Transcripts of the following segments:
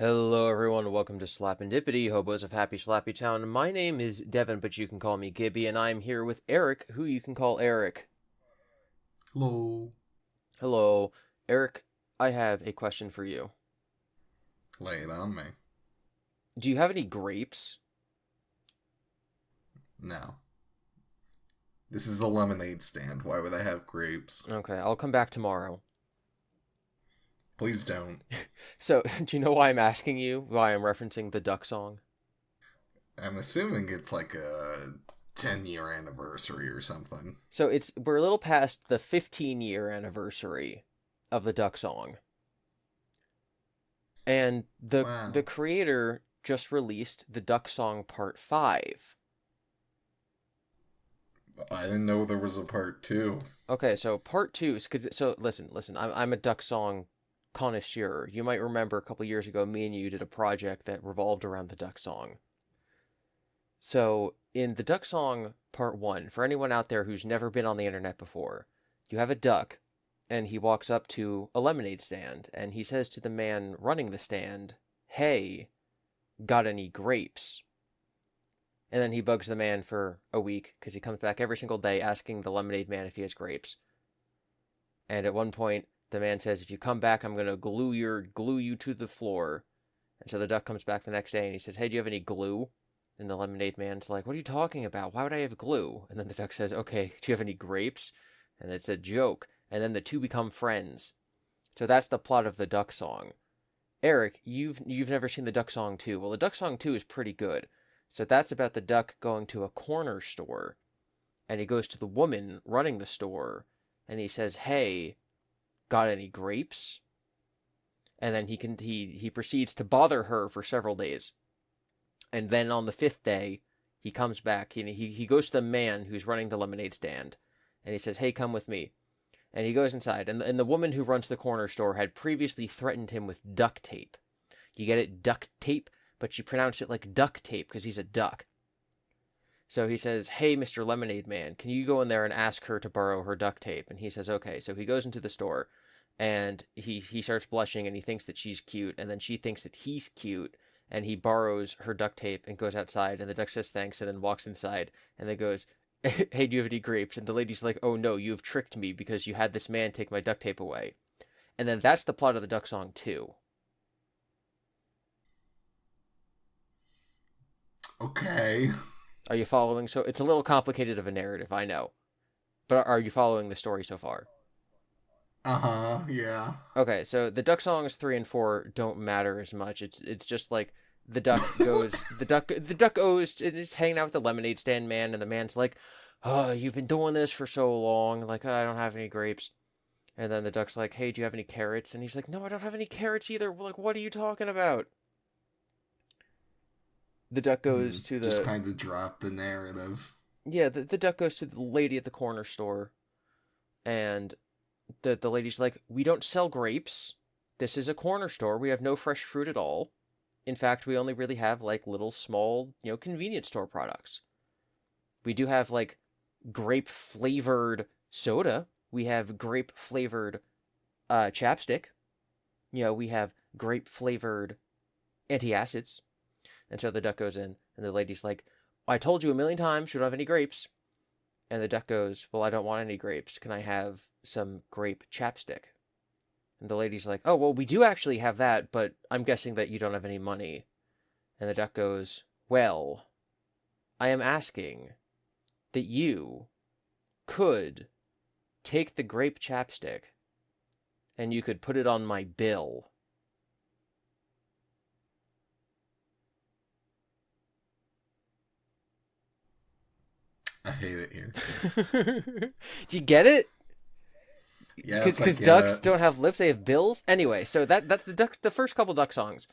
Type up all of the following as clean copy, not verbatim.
Hello everyone, welcome to Slapendipity, Hobos of Happy Slappy Town. My name is Devon, but you can call me Gibby, and I'm here with Eric, who you can call Eric. Hello. Hello. Eric, I have a question for you. Lay it on me. Do you have any grapes? No. This is a lemonade stand. Why would I have grapes? Okay, I'll come back tomorrow. Please don't. So, do you know why I'm asking you? Why I'm referencing the duck song? I'm assuming it's like a 10-year anniversary or something. So, we're a little past the 15-year anniversary of the duck song. And the Wow. creator just released the Duck Song Part 5. I didn't know there was a part two. Okay, so part two is because listen. I'm a duck song connoisseur. You might remember a couple years ago, me and you did a project that revolved around the duck song. So in the duck song part one, for anyone out there who's never been on the internet before, you have a duck, and he walks up to a lemonade stand, and he says to the man running the stand, "Hey, got any grapes?" And then he bugs the man for a week because he comes back every single day asking the lemonade man if he has grapes. And at one point, the man says, "If you come back, I'm gonna glue you to the floor." And so the duck comes back the next day and he says, "Hey, do you have any glue?" And the lemonade man's like, "What are you talking about? Why would I have glue?" And then the duck says, "Okay, do you have any grapes?" And it's a joke. And then the two become friends. So that's the plot of the duck song. Eric, you've never seen the Duck Song 2. Well, the Duck Song 2 is pretty good. So that's about the duck going to a corner store, and he goes to the woman running the store, and he says, "Hey, got any grapes?" And then he proceeds to bother her for several days. And then on the fifth day, he comes back and he goes to the man who's running the lemonade stand, and he says, "Hey, come with me." And he goes inside, and the woman who runs the corner store had previously threatened him with duct tape. You get it, duct tape, but she pronounced it like duct tape because he's a duck. So he says, "Hey, Mr. Lemonade Man, can you go in there and ask her to borrow her duct tape?" And he says, "Okay." So he goes into the store, and he starts blushing, and he thinks that she's cute, and then she thinks that he's cute, and he borrows her duct tape and goes outside, and the duck says thanks, and then walks inside, and then goes, "Hey, do you have any grapes?" And the lady's like, "Oh no, you have tricked me because you had this man take my duct tape away." And then that's the plot of the Duck Song 2. Okay. Are you following? So it's a little complicated of a narrative, I know. But are you following the story so far? Uh-huh, yeah. Okay, so the duck songs 3 and 4 don't matter as much. It's just like the duck goes is hanging out with the lemonade stand man, and the man's like, "Oh, you've been doing this for so long. Like, I don't have any grapes." And then the duck's like, "Hey, do you have any carrots?" And he's like, "No, I don't have any carrots either. Like, what are you talking about?" The duck goes to Just the kind of drop the narrative. yeah, the duck goes to the lady at the corner store, and the lady's like, "We don't sell grapes. This is a corner store. We have no fresh fruit at all. In fact, we only really have like little small, convenience store products. We do have like grape flavored soda. We have grape flavored chapstick. We have grape flavored antacids." And so the duck goes in, and the lady's like, "I told you a million times we don't have any grapes." And the duck goes, "Well, I don't want any grapes. Can I have some grape chapstick?" And the lady's like, "Oh, well, we do actually have that, but I'm guessing that you don't have any money." And the duck goes, "Well, I am asking that you could take the grape chapstick and you could put it on my bill." I hate it here. Do you get it? Yes, I Because get ducks it. don't have lips; they have bills. Anyway, so that's the first couple duck songs.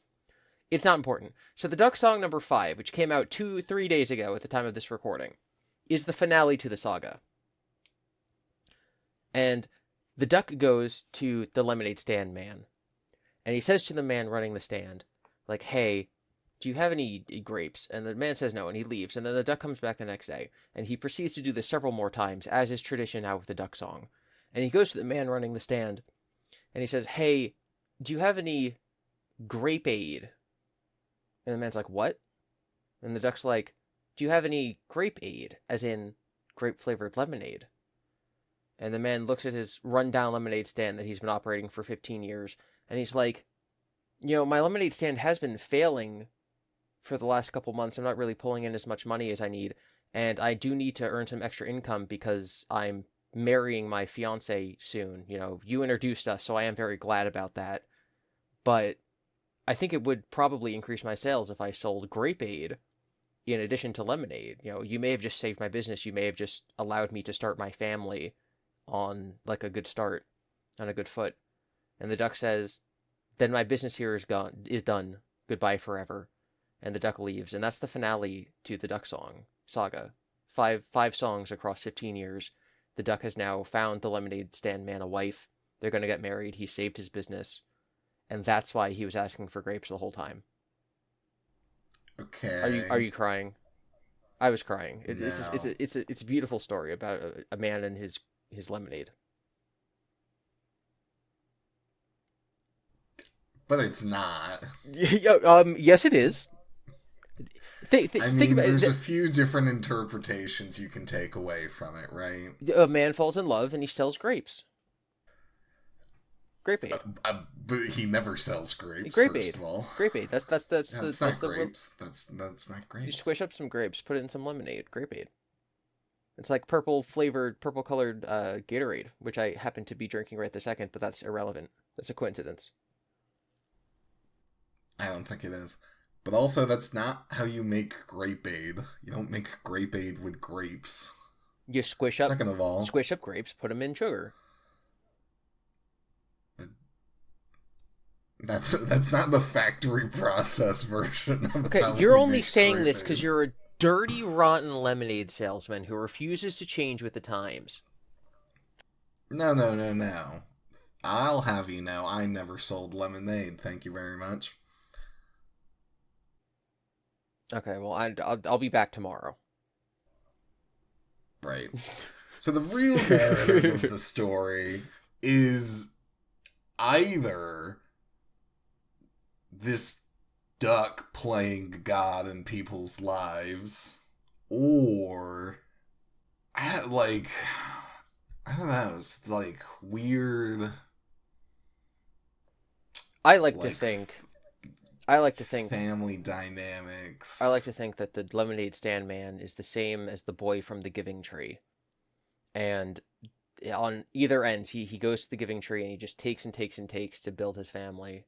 It's not important. So the duck song number 5, which came out 3 days ago at the time of this recording, is the finale to the saga. And the duck goes to the lemonade stand man, and he says to the man running the stand, like, "Hey, do you have any grapes?" And the man says no, and he leaves. And then the duck comes back the next day, and he proceeds to do this several more times, as is tradition now with the duck song. And he goes to the man running the stand, and he says, "Hey, do you have any grape aid. And the man's like, what? And the duck's like, do you have any grape aid, as in grape-flavored lemonade? And the man looks at his run-down lemonade stand that he's been operating for 15 years, and he's like, my lemonade stand has been failing for the last couple months. I'm not really pulling in as much money as I need, and I do need to earn some extra income because I'm marrying my fiance soon. You introduced us, so I am very glad about that. But I think it would probably increase my sales if I sold grape aid in addition to lemonade. You may have just saved my business. You may have just allowed me to start my family on like a good start, on a good foot. And the duck says, then my business here is done. Goodbye forever. And the duck leaves. And that's the finale to the duck song saga. Five songs across 15 years. The duck has now found the lemonade stand man a wife. They're going to get married. He saved his business. And that's why he was asking for grapes the whole time. Okay. Are you crying? I was crying. No. It's a beautiful story about a man and his lemonade. But it's not. Yes, it is. Think about there's a few different interpretations you can take away from it, right? A man falls in love and he sells grapes. Grape aid. But he never sells grapes. Grape first aid. of all. Grape aid. That's not grapes. That's not grapes. You squish up some grapes, put it in some lemonade. Grape aid. It's like purple colored Gatorade, which I happen to be drinking right this second, but that's irrelevant. That's a coincidence. I don't think it is. But also, that's not how you make grape aid. You don't make grape aid with grapes. You squish up. Second of all, squish up grapes, put them in sugar. That's not the factory process version of okay, how you're we only make saying this grape because aid. you're a dirty, rotten lemonade salesman who refuses to change with the times. No. I'll have you know, I never sold lemonade. Thank you very much. Okay, well, I'll be back tomorrow. Right. So the real narrative of the story is either this duck playing God in people's lives, or I don't know, it's like weird. I like to think family dynamics. I like to think that the lemonade stand man is the same as the boy from the Giving Tree. And on either end, he goes to the Giving Tree and he just takes and takes and takes to build his family.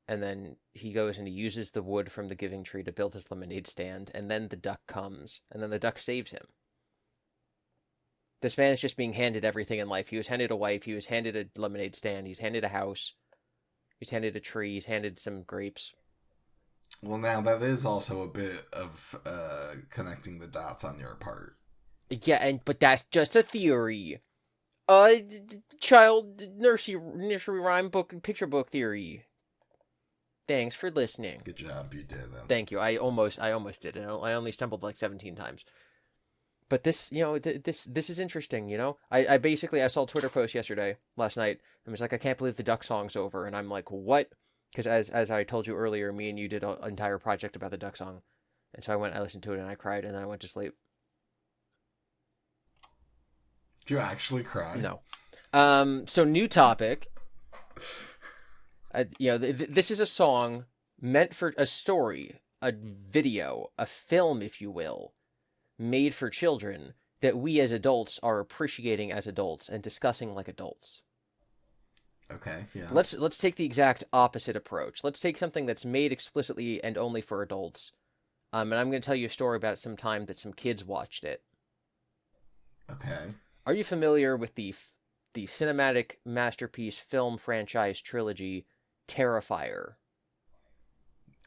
And then he goes and he uses the wood from the Giving Tree to build his lemonade stand. And then the duck comes. And then the duck saves him. This man is just being handed everything in life. He was handed a wife. He was handed a lemonade stand. He's handed a house. He's handed a tree. He's handed some grapes. Well, now that is also a bit of connecting the dots on your part. Yeah, but that's just a theory. Child nursery rhyme book, picture book theory. Thanks for listening. Good job, you did that. Thank you. I almost did it. I only stumbled like 17 times. But this, this is interesting, I basically, I saw a Twitter post last night, and was like, I can't believe the duck song's over. And I'm like, what? Because as I told you earlier, me and you did an entire project about the duck song. And so I listened to it, and I cried, and then I went to sleep. Did you actually cry? No. So new topic. This is a song meant for a story, a video, a film, if you will, made for children that we as adults are appreciating as adults and discussing like adults. Okay, yeah. Let's take the exact opposite approach. Let's take something that's made explicitly and only for adults. And I'm going to tell you a story about some time that some kids watched it. Okay. Are you familiar with the cinematic masterpiece film franchise trilogy Terrifier?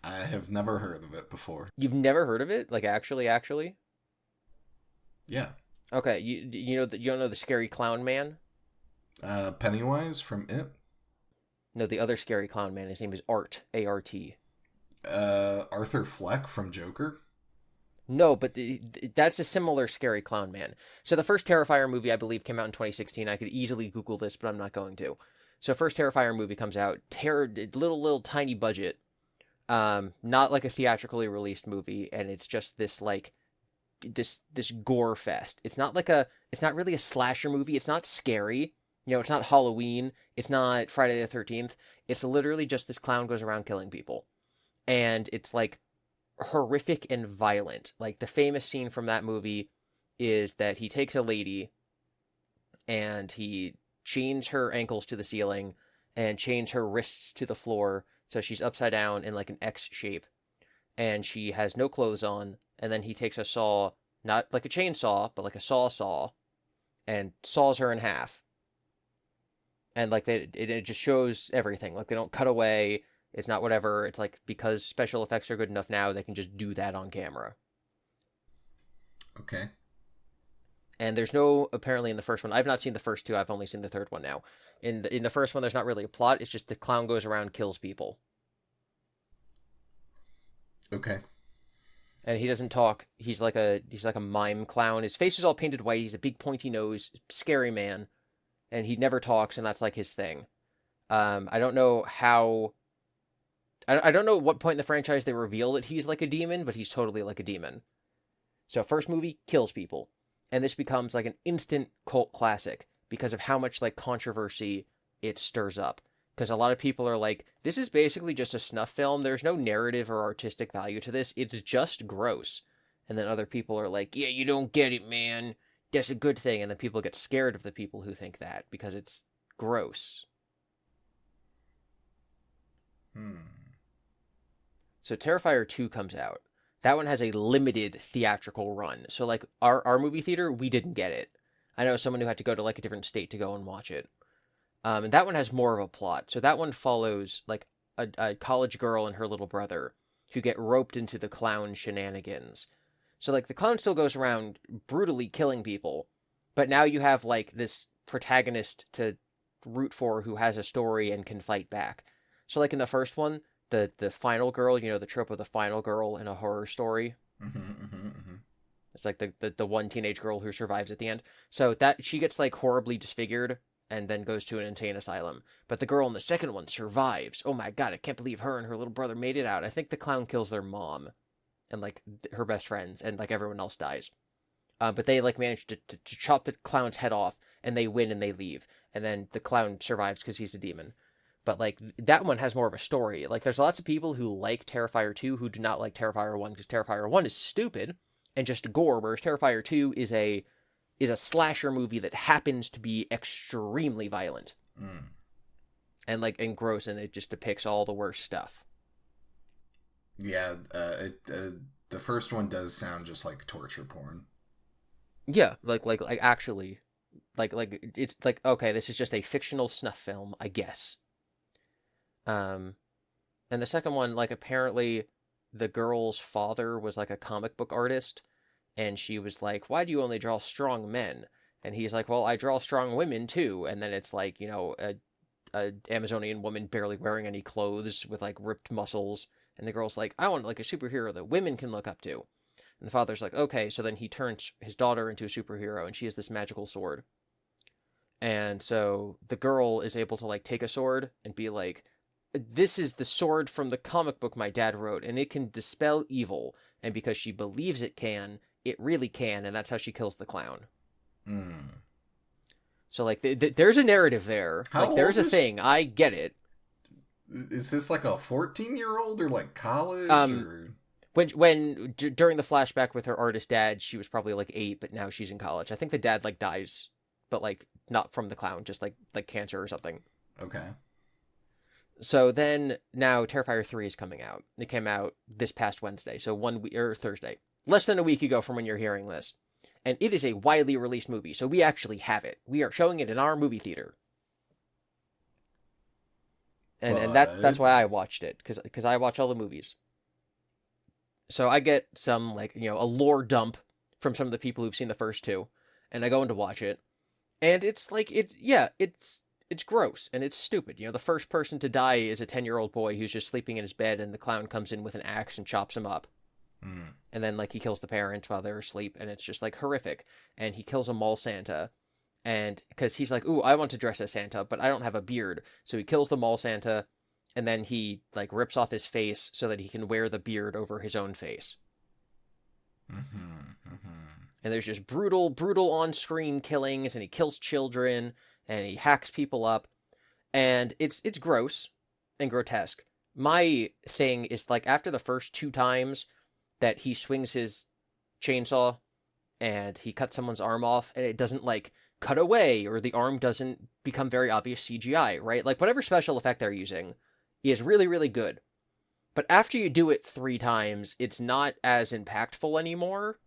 I have never heard of it before. You've never heard of it? Like actually? Yeah. Okay, you don't know the scary clown man? Pennywise from It? No, the other scary clown man. His name is Art, A-R-T. Arthur Fleck from Joker? No, but that's a similar scary clown man. So the first Terrifier movie, I believe, came out in 2016. I could easily Google this, but I'm not going to. So first Terrifier movie comes out, little tiny budget, not like a theatrically released movie, and it's just this like this gore fest. It's not really a slasher movie. It's not scary. It's not Halloween. It's not Friday the 13th. It's literally just this clown goes around killing people. And it's like horrific and violent. Like the famous scene from that movie is that he takes a lady and he chains her ankles to the ceiling and chains her wrists to the floor so she's upside down in like an X shape. And she has no clothes on. And then he takes a saw, not like a chainsaw, but like a saw, and saws her in half. And like it just shows everything. Like they don't cut away. It's not whatever. It's like because special effects are good enough now, they can just do that on camera. Okay. And there's no, apparently in the first one, I've not seen the first two. I've only seen the third one now. In the first one, there's not really a plot. It's just the clown goes around, kills people. Okay. And he doesn't talk. He's like a mime clown. His face is all painted white. He's a big pointy nose, scary man, and he never talks, and that's like his thing. I don't know how. I don't know what point in the franchise they reveal that he's like a demon, but he's totally like a demon. So first movie kills people, and this becomes like an instant cult classic because of how much like controversy it stirs up. Because a lot of people are like, this is basically just a snuff film. There's no narrative or artistic value to this. It's just gross. And then other people are like, yeah, you don't get it, man. That's a good thing. And then people get scared of the people who think that because it's gross. So Terrifier 2 comes out. That one has a limited theatrical run. So like our movie theater, we didn't get it. I know someone who had to go to like a different state to go and watch it. And that one has more of a plot. So that one follows like a college girl and her little brother who get roped into the clown shenanigans. So like the clown still goes around brutally killing people, but now you have like this protagonist to root for who has a story and can fight back. So like in the first one, the final girl, the trope of the final girl in a horror story. It's like the one teenage girl who survives at the end. So that she gets like horribly disfigured and then goes to an insane asylum. But the girl in the second one survives. Oh my god, I can't believe her and her little brother made it out. I think the clown kills their mom and like her best friends, and like everyone else dies. But they like manage to chop the clown's head off, and they win and they leave. And then the clown survives because he's a demon. But like that one has more of a story. Like there's lots of people who like Terrifier 2 who do not like Terrifier 1 because Terrifier 1 is stupid and just gore, whereas Terrifier 2 is a slasher movie that happens to be extremely violent. And gross, and it just depicts all the worst stuff. Yeah, the first one does sound just like torture porn. Yeah, like actually, like it's like, okay, this is just a fictional snuff film, I guess. And the second one, like apparently the girl's father was like a comic book artist. And she was like, why do you only draw strong men? And he's like, well, I draw strong women too. And then it's like, a Amazonian woman barely wearing any clothes with like ripped muscles. And the girl's like, I want like a superhero that women can look up to. And the father's like, okay. So then he turns his daughter into a superhero and she has this magical sword. And so the girl is able to like take a sword and be like, this is the sword from the comic book my dad wrote and it can dispel evil. And because she believes it can, it really can, and that's how she kills the clown. So, like, there's a narrative there. How like, there's a old is thing. I get it. Is this like a 14-year-old or like college? Or... When during the flashback with her artist dad, she was probably like 8, but now she's in college. I think the dad like dies, but like not from the clown, just like cancer or something. Okay. So then now Terrifier 3 is coming out. It came out this past Wednesday, so Thursday. Less than a week ago from when you're hearing this. And it is a widely released movie, so we actually have it. We are showing it in our movie theater. And that's why I watched it, because I watch all the movies. So I get some, like, a lore dump from some of the people who've seen the first two, and I go in to watch it. And it's like, it's gross, and it's stupid. The first person to die is a 10-year-old boy who's just sleeping in his bed, and the clown comes in with an axe and chops him up. And then, like, he kills the parents while they're asleep, and it's just, like, horrific. And he kills a mall Santa. And because he's like, ooh, I want to dress as Santa, but I don't have a beard. So he kills the mall Santa, and then he like rips off his face so that he can wear the beard over his own face. Mm-hmm. Mm-hmm. And there's just brutal on-screen killings, and he kills children, and he hacks people up, and it's gross and grotesque. My thing is like after the first two times that he swings his chainsaw and he cuts someone's arm off, and it doesn't like cut away or the arm doesn't become very obvious CGI, right? Like whatever special effect they're using is really good. But after you do it three times, it's not as impactful anymore.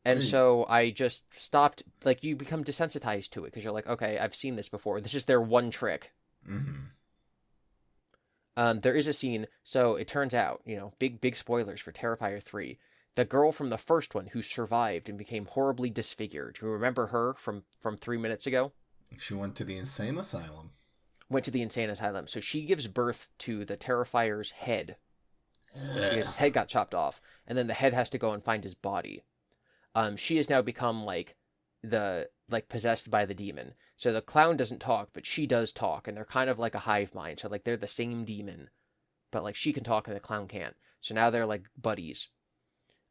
And Hey. so I just stopped, like, you become desensitized to it because you're like, okay, I've seen this before. This is their one trick. Mm-hmm. There is a scene, so it turns out, big spoilers for Terrifier 3. The girl from the first one who survived and became horribly disfigured. You remember her from 3 minutes ago? She went to the insane asylum. Went to the insane asylum. So she gives birth to the Terrifier's head because Ugh. his head got chopped off, and then the head has to go and find his body. She has now become possessed by the demon. So the clown doesn't talk, but she does talk, and they're kind of like a hive mind. So like they're the same demon, but like she can talk and the clown can't. So now they're like buddies.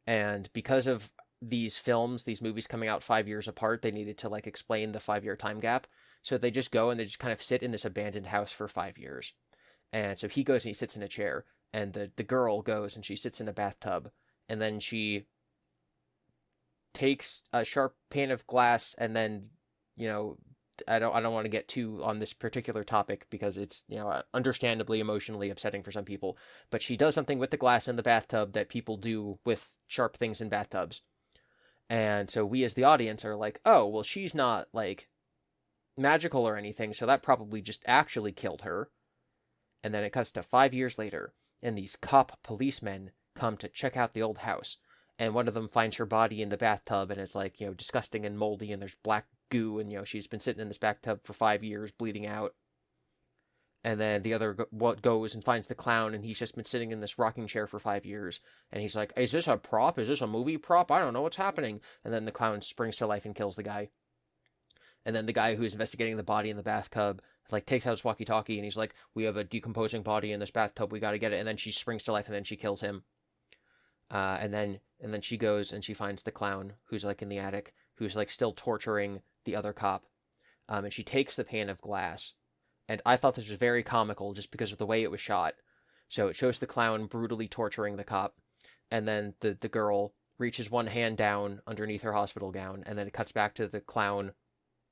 And because of these movies coming out 5 years apart, they needed to like explain the 5 year time gap. So they just go and they just kind of sit in this abandoned house for 5 years. And so he goes and he sits in a chair, and the girl goes and she sits in a bathtub, and then she takes a sharp pane of glass, and then, I don't want to get too on this particular topic because it's, understandably emotionally upsetting for some people, but she does something with the glass in the bathtub that people do with sharp things in bathtubs. And so we as the audience are like, oh, well, she's not like magical or anything, so that probably just actually killed her. And then it cuts to 5 years later, and these policemen come to check out the old house. And one of them finds her body in the bathtub, and it's like, disgusting and moldy, and there's black goo, and, she's been sitting in this bathtub for 5 years, bleeding out. And then the other goes and finds the clown, and he's just been sitting in this rocking chair for 5 years. And he's like, is this a prop? Is this a movie prop? I don't know what's happening. And then the clown springs to life and kills the guy. And then the guy who's investigating the body in the bathtub, like, takes out his walkie-talkie, and he's like, we have a decomposing body in this bathtub, we gotta get it. And then she springs to life, and then she kills him. And then she goes and she finds the clown who's like in the attic, who's like still torturing the other cop. And she takes the pane of glass. And I thought this was very comical just because of the way it was shot. So it shows the clown brutally torturing the cop. And then the girl reaches one hand down underneath her hospital gown. And then it cuts back to the clown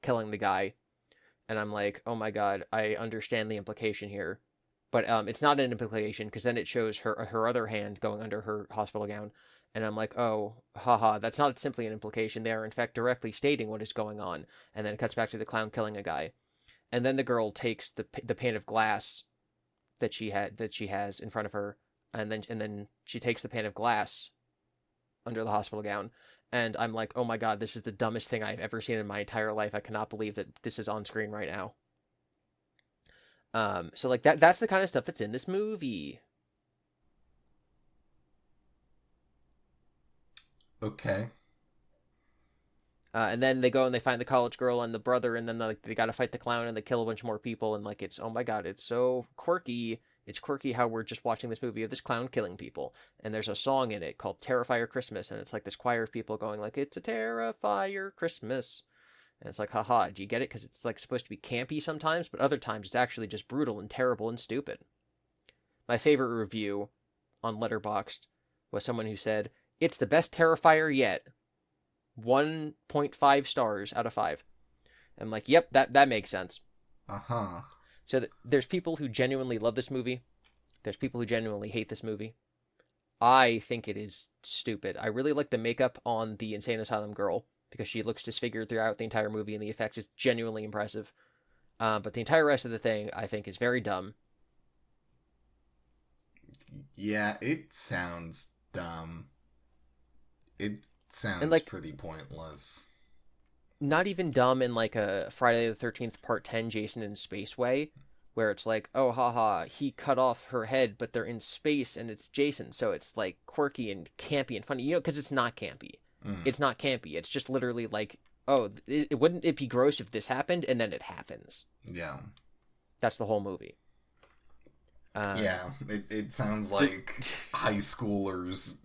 killing the guy. And I'm like, oh my god, I understand the implication here. But it's not an implication because then it shows her other hand going under her hospital gown. And I'm like, oh, haha, that's not simply an implication. They are, in fact, directly stating what is going on. And then it cuts back to the clown killing a guy. And then the girl takes the pane of glass that she has in front of her, and then she takes the pane of glass under the hospital gown. And I'm like, oh my god, this is the dumbest thing I've ever seen in my entire life. I cannot believe that this is on screen right now. So like that's the kind of stuff that's in this movie. Okay. And then they go and they find the college girl and the brother, and then they got to fight the clown, and they kill a bunch more people, and like it's, oh my god, it's so quirky. It's quirky how we're just watching this movie of this clown killing people, and there's a song in it called Terrifier Christmas, and it's like this choir of people going like, it's a Terrifier Christmas. And it's like, haha, do you get it? Because it's like supposed to be campy sometimes, but other times it's actually just brutal and terrible and stupid. My favorite review on Letterboxd was someone who said, it's the best Terrifier yet. 1.5 stars out of 5. I'm like, yep, that makes sense. Uh-huh. So there's people who genuinely love this movie. There's people who genuinely hate this movie. I think it is stupid. I really like the makeup on the insane asylum girl because she looks disfigured throughout the entire movie, and the effects is genuinely impressive. But the entire rest of the thing, I think, is very dumb. Yeah, it sounds dumb. It And sounds like, pretty pointless. not even dumb in like a Friday the 13th Part 10 Jason in Space way, where it's like, oh, haha, he cut off her head, but they're in space and it's Jason, so it's like quirky and campy and funny, because it's not campy. Mm. It's not campy. It's just literally like, oh, wouldn't it be gross if this happened, and then it happens. Yeah. That's the whole movie. Yeah, it sounds like high schoolers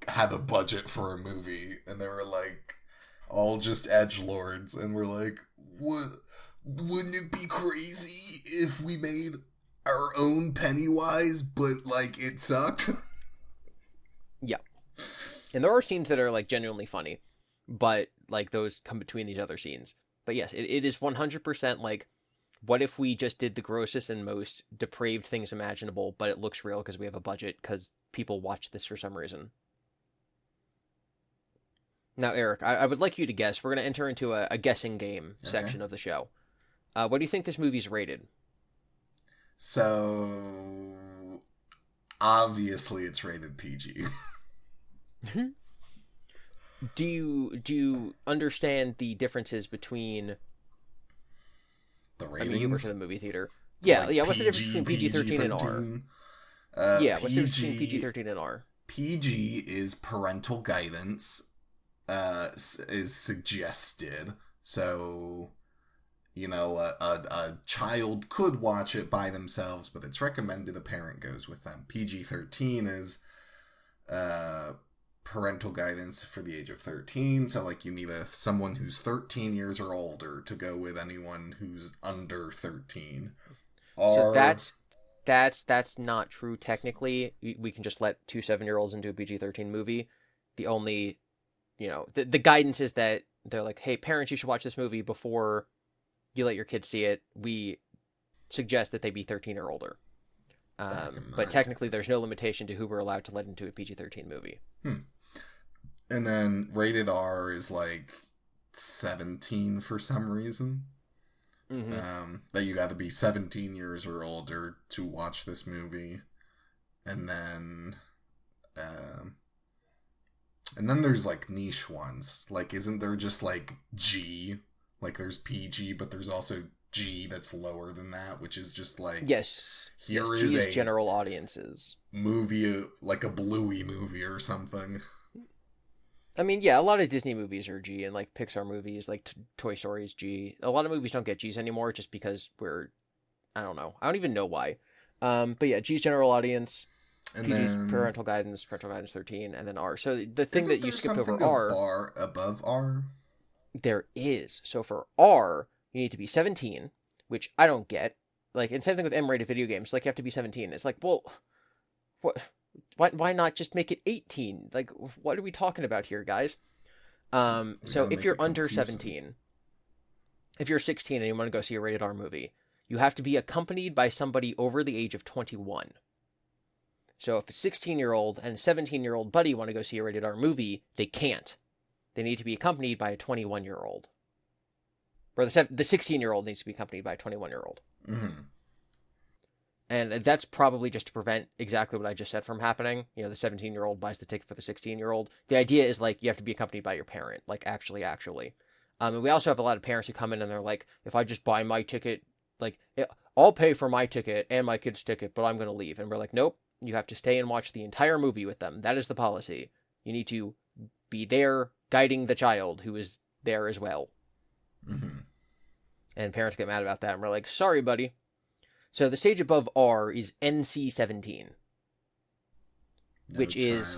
had a budget for a movie, and they were like, all just edgelords, and we're like, what? Wouldn't it be crazy if we made our own Pennywise, but, like, it sucked? Yeah. And there are scenes that are, like, genuinely funny, but, like, those come between these other scenes. But yes, it is 100%, like, what if we just did the grossest and most depraved things imaginable, but it looks real because we have a budget, because people watch this for some reason. Now, Eric, I would like you to guess. We're going to enter into a guessing game section of the show. What do you think this movie's rated? So, obviously it's rated PG. Do you understand the differences between The ratings? I mean, you were to the movie theater. Yeah, like what's the difference between PG-13 and R? Yeah, what's the difference between PG-13 and R? PG is parental guidance, is suggested. So, you know, a child could watch it by themselves, but it's recommended a parent goes with them. PG-13 is parental guidance for the age of 13. So, like, you need someone who's 13 years or older to go with anyone who's under 13. So that's not true technically. We can just let 2 7-year-olds into a PG-13 movie. The only, the guidance is that they're like, hey, parents, you should watch this movie before you let your kids see it. We suggest that they be 13 or older. But technically, there's no limitation to who we're allowed to let into a PG-13 movie. And then rated R is like 17 for some reason. Mm-hmm. That you got to be 17 years or older to watch this movie. And then there's like niche ones. Like, isn't there just like G? Like, there's PG, but there's also G that's lower than that, which is just like, yes, G is a general audiences movie, like a Bluey movie or something. I mean, yeah, a lot of Disney movies are G, and like Pixar movies, like Toy Story is G. A lot of movies don't get Gs anymore just because I don't know. I don't even know why. But yeah, G's general audience, And PG's then parental guidance 13. And then R. So the thing that you skipped over R. R, above R? there is. So for R, you need to be 17, which I don't get. Like, and same thing with M-rated video games. Like, you have to be 17. It's like, well, what? Why not just make it 18? Like, what are we talking about here, guys? So if you're under 17, if you're 16 and you want to go see a rated R movie, you have to be accompanied by somebody over the age of 21. So if a 16-year-old and a 17-year-old buddy want to go see a rated R movie, they can't. They need to be accompanied by a 21-year-old. Or the 16-year-old needs to be accompanied by a 21-year-old. Mm-hmm. And that's probably just to prevent exactly what I just said from happening. The 17-year-old buys the ticket for the 16-year-old. The idea is, like, you have to be accompanied by your parent, like, actually. And we also have a lot of parents who come in and they're like, if I just buy my ticket, like, I'll pay for my ticket and my kid's ticket, but I'm going to leave. And we're like, nope, you have to stay and watch the entire movie with them. That is the policy. You need to be there guiding the child who is there as well. Mm-hmm. And parents get mad about that. And we're like, sorry, buddy. So the stage above R is NC-17, which is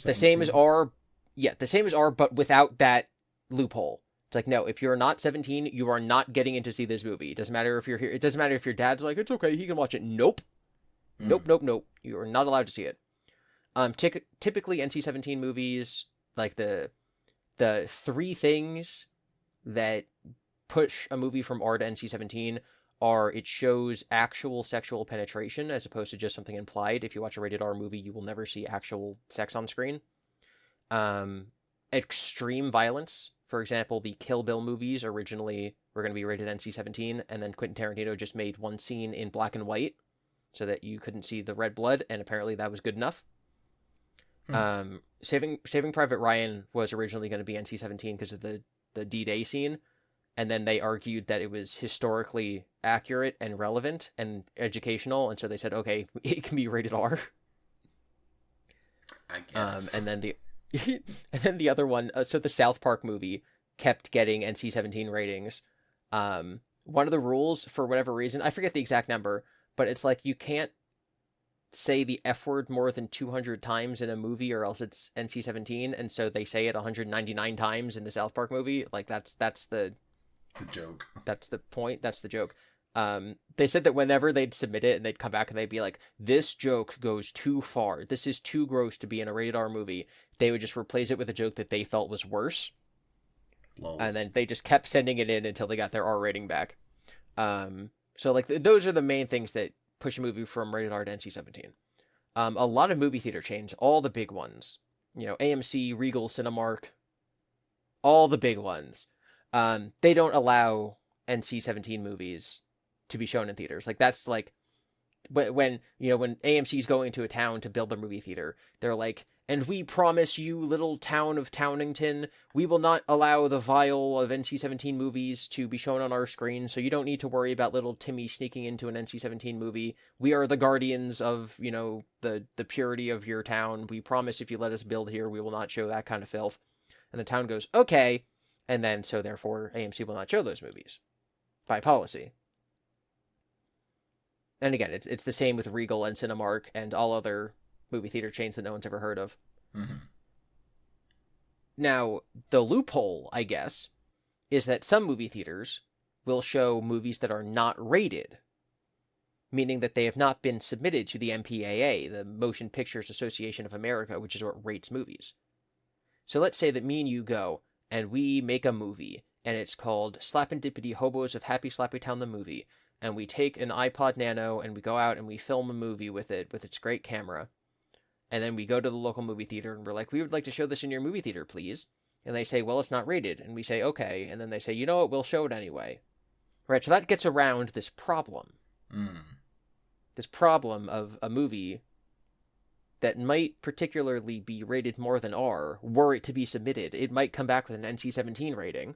the same as R. Yeah, the same as R, but without that loophole. It's like, no, if you're not 17, you are not getting in to see this movie. It doesn't matter if you're here. It doesn't matter if your dad's like, it's okay, he can watch it. Nope. Nope. You are not allowed to see it. Typically NC-17 movies, like the three things that push a movie from R to NC-17 are it shows actual sexual penetration as opposed to just something implied. If you watch a rated R movie, you will never see actual sex on screen. Extreme violence. For example, the Kill Bill movies originally were going to be rated NC-17, and then Quentin Tarantino just made one scene in black and white so that you couldn't see the red blood, and apparently that was good enough. Saving Private Ryan was originally going to be NC-17 because of the D-Day scene, and then they argued that it was historically accurate and relevant and educational, and so they said, okay, it can be rated R. I guess. And then the other one, so the South Park movie, kept getting NC-17 ratings. One of the rules, for whatever reason, I forget the exact number, but it's like you can't say the F word more than 200 times in a movie or else it's NC-17, and so they say it 199 times in the South Park movie. Like, that's the joke. That's the point. That's the joke. They said that whenever they'd submit it and they'd come back and they'd be like, this joke goes too far. This is too gross to be in a rated R movie. They would just replace it with a joke that they felt was worse. Lols. And then they just kept sending it in until they got their R rating back. So like those are the main things that push a movie from rated R to NC-17. A lot of movie theater chains, all the big ones, AMC, Regal, Cinemark, all the big ones, they don't allow NC-17 movies to be shown in theaters. Like, that's like when AMC's going to a town to build their movie theater, they're like, and we promise you, little town of Townington, we will not allow the vial of NC-17 movies to be shown on our screen, so you don't need to worry about little Timmy sneaking into an NC-17 movie. We are the guardians of, the purity of your town. We promise if you let us build here, we will not show that kind of filth. And the town goes, okay, and then, so therefore, AMC will not show those movies. By policy. And again, it's the same with Regal and Cinemark and all other movie theater chains that no one's ever heard of. Mm-hmm. Now, the loophole, I guess, is that some movie theaters will show movies that are not rated, meaning that they have not been submitted to the MPAA, the Motion Pictures Association of America, which is what rates movies. So let's say that me and you go, and we make a movie, and it's called Slapendipity Hobos of Happy Slappy Town the Movie, and we take an iPod Nano, and we go out and we film a movie with it, with its great camera. And then we go to the local movie theater and we're like, we would like to show this in your movie theater, please. And they say, well, it's not rated. And we say, okay. And then they say, you know what, we'll show it anyway. Right, so that gets around this problem. This problem of a movie that might particularly be rated more than R, were it to be submitted. It might come back with an NC-17 rating.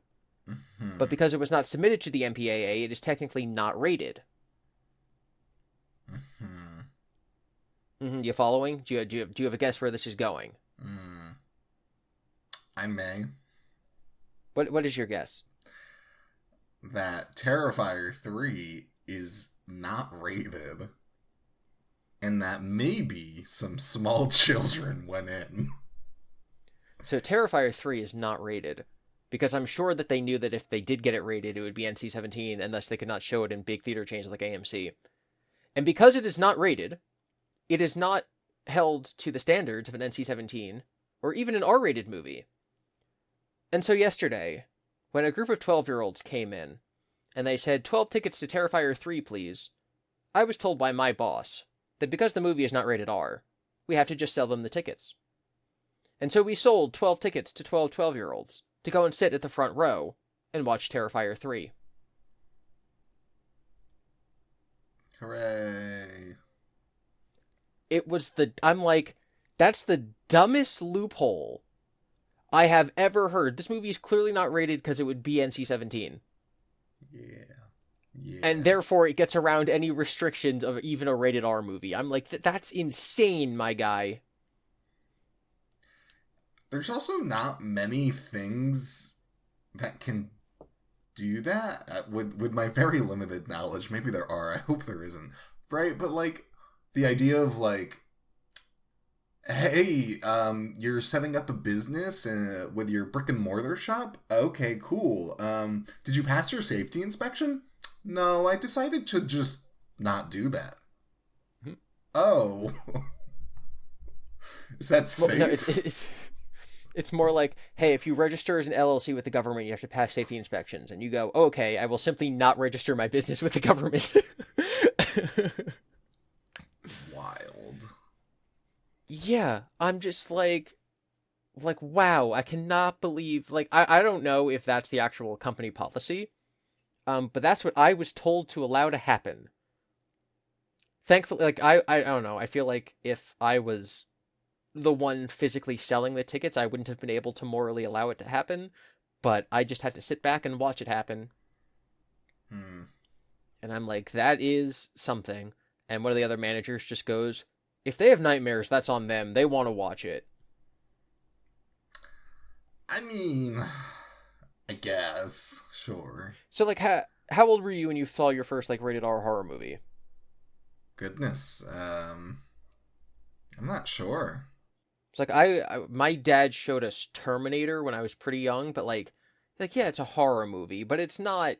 Mm-hmm. But because it was not submitted to the MPAA, it is technically not rated. Mm-hmm. You following? Do you have a guess where this is going? I may. What is your guess? That Terrifier 3 is not rated, and that maybe some small children went in. So Terrifier 3 is not rated, because I'm sure that they knew that if they did get it rated, it would be NC-17, and thus they could not show it in big theater chains like AMC. And because it is not rated, it is not held to the standards of an NC-17, or even an R-rated movie. And so yesterday, when a group of 12-year-olds came in, and they said, 12 tickets to Terrifier 3, please, I was told by my boss that because the movie is not rated R, we have to just sell them the tickets. And so we sold 12 tickets to 12 12-year-olds to go and sit at the front row and watch Terrifier 3. Hooray. I'm like, that's the dumbest loophole I have ever heard. This movie is clearly not rated because it would be NC-17. Yeah. And therefore it gets around any restrictions of even a rated R movie. I'm like, that's insane, my guy. There's also not many things that can do that with my very limited knowledge. Maybe there are. I hope there isn't. Right? But like, the idea of like, hey, you're setting up a business with your brick and mortar shop? Okay, cool. Did you pass your safety inspection? No, I decided to just not do that. Mm-hmm. Oh. Is that safe? Well, no, it's more like, hey, if you register as an LLC with the government, you have to pass safety inspections. And you go, okay, I will simply not register my business with the government. Wild. Yeah, I'm just like, wow, I cannot believe, like, I don't know if that's the actual company policy, but that's what I was told to allow to happen. Thankfully, like, I don't know, I feel like if I was the one physically selling the tickets, I wouldn't have been able to morally allow it to happen, but I just had to sit back and watch it happen. And I'm like, that is something. And one of the other managers just goes, if they have nightmares, that's on them. They want to watch it. I mean, I guess. Sure. So, like, how old were you when you saw your first, like, rated R horror movie? Goodness. I'm not sure. It's like, my dad showed us Terminator when I was pretty young, but, like, yeah, it's a horror movie, but it's not